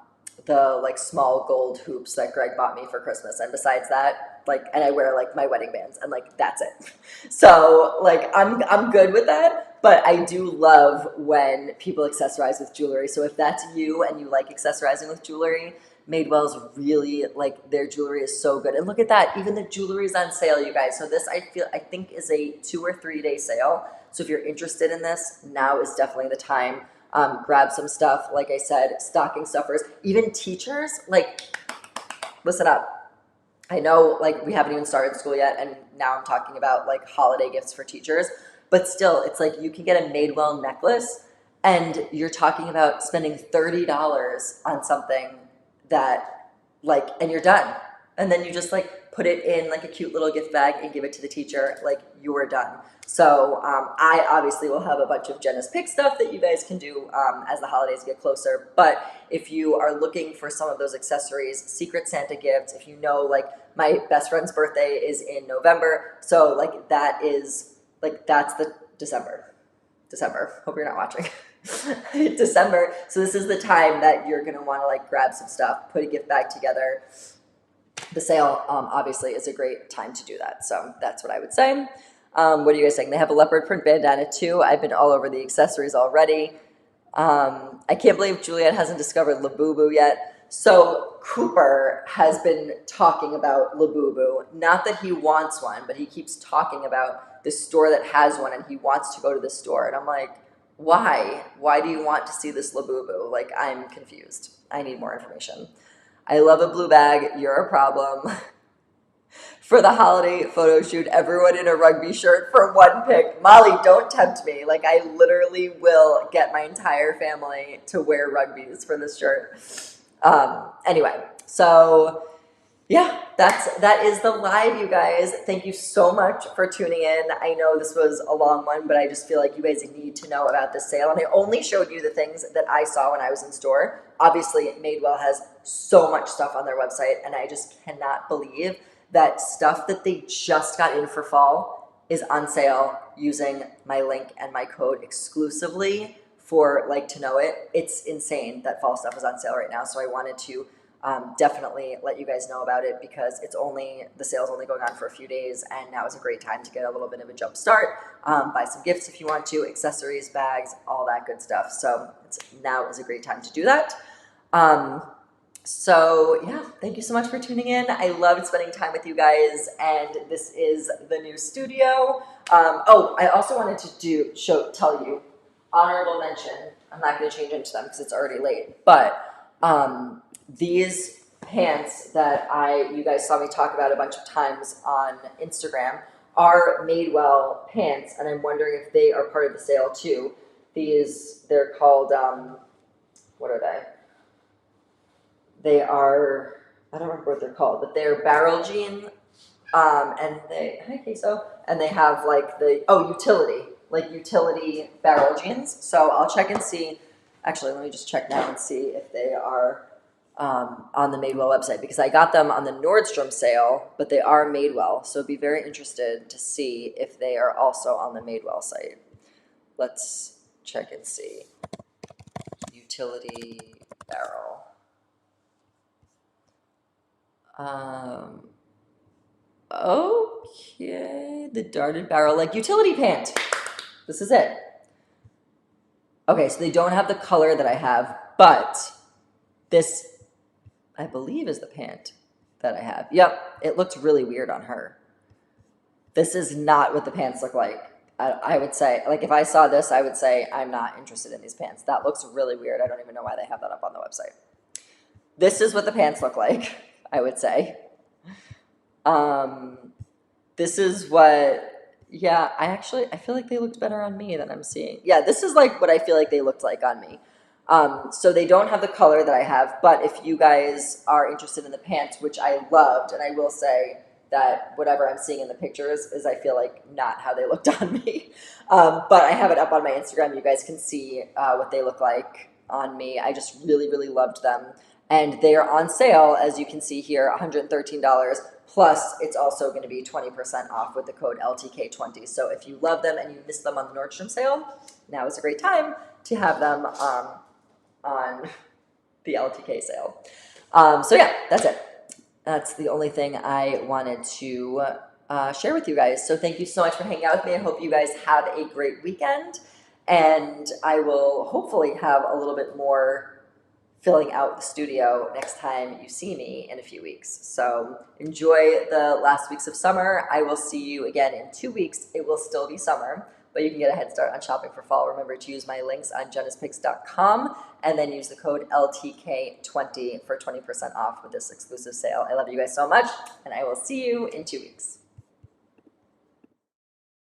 the like small gold hoops that Greg bought me for Christmas. And besides that, like, and I wear like my wedding bands, and like that's it. So like I'm good with that. But I do love when people accessorize with jewelry. So if that's you and you like accessorizing with jewelry, Madewell's really like their jewelry is so good. And look at that, even the jewelry is on sale, you guys. So this I think is a 2 or 3 day sale. So if you're interested in this, now is definitely the time. Grab some stuff, like I said, stocking stuffers, even teachers. Like, listen up. I know like we haven't even started school yet, and now I'm talking about like holiday gifts for teachers. But still, it's like you can get a Madewell necklace, and you're talking about spending $30 on something that like, and you're done. And then you just like put it in like a cute little gift bag and give it to the teacher. Like you're done. So I obviously will have a bunch of Jenna's Pick stuff that you guys can do as the holidays get closer. But if you are looking for some of those accessories, Secret Santa gifts, if you know like my best friend's birthday is in November. So like that is like, that's the December. Hope you're not watching. December. So this is the time that you're going to want to like grab some stuff, put a gift bag together. The sale obviously is a great time to do that. So that's what I would say. What are you guys saying? They have a leopard print bandana too. I've been all over the accessories already. I can't believe Juliet hasn't discovered Labubu yet. So Cooper has been talking about Labubu. Not that he wants one, but he keeps talking about this store that has one, and he wants to go to this store. And I'm like, why? Why do you want to see this Labubu? Like, I'm confused. I need more information. I love a blue bag. You're a problem. For the holiday photo shoot, everyone in a rugby shirt for one pic. Molly, don't tempt me. Like, I literally will get my entire family to wear rugbies for this shirt. Anyway, so yeah, that is the live, you guys. Thank you so much for tuning in. I know this was a long one, but I just feel like you guys need to know about this sale. And I only showed you the things that I saw when I was in store. Obviously, Madewell has so much stuff on their website, and I just cannot believe that stuff that they just got in for fall is on sale using my link and my code exclusively for like to know it. It's insane that fall stuff is on sale right now. So I wanted to definitely let you guys know about it, because the sale's only going on for a few days, and now is a great time to get a little bit of a jump start. Buy some gifts if you want to, accessories, bags, all that good stuff. So now is a great time to do that. So yeah, thank you so much for tuning in. I loved spending time with you guys, and this is the new studio. I also wanted to tell you, honorable mention. I'm not going to change into them because it's already late, but these pants that you guys saw me talk about a bunch of times on Instagram are Madewell pants, and I'm wondering if they are part of the sale too. They're called, what are they? They are, I don't remember what they're called, but they're barrel jean, and hi queso, and they have like utility barrel jeans. So I'll check and see. Actually, let me just check now and see if they are on the Madewell website, because I got them on the Nordstrom sale, but they are Madewell. So be very interested to see if they are also on the Madewell site. Let's check and see. Utility barrel. Okay, the darted barrel, like utility pant. This is it. Okay, so they don't have the color that I have, but this, I believe, is the pant that I have. Yep, it looked really weird on her. This is not what the pants look like. I would say, like, if I saw this, I would say, I'm not interested in these pants. That looks really weird. I don't even know why they have that up on the website. This is what the pants look like, I would say. Um, this is what, yeah, I feel like they looked better on me than I'm seeing. Yeah, this is like what I feel like they looked like on me. So they don't have the color that I have, but if you guys are interested in the pants, which I loved, and I will say that whatever I'm seeing in the pictures is I feel like not how they looked on me. But I have it up on my Instagram. You guys can see what they look like on me. I just really, really loved them. And they are on sale, as you can see here, $113. Plus, it's also going to be 20% off with the code LTK20. So if you love them and you missed them on the Nordstrom sale, now is a great time to have them on the LTK sale. So yeah, that's it. That's the only thing I wanted to share with you guys. So thank you so much for hanging out with me. I hope you guys have a great weekend. And I will hopefully have a little bit more filling out the studio next time you see me in a few weeks. So enjoy the last weeks of summer. I will see you again in 2 weeks. It will still be summer, but you can get a head start on shopping for fall. Remember to use my links on jenaspicks.com and then use the code LTK20 for 20% off with this exclusive sale. I love you guys so much, and I will see you in 2 weeks.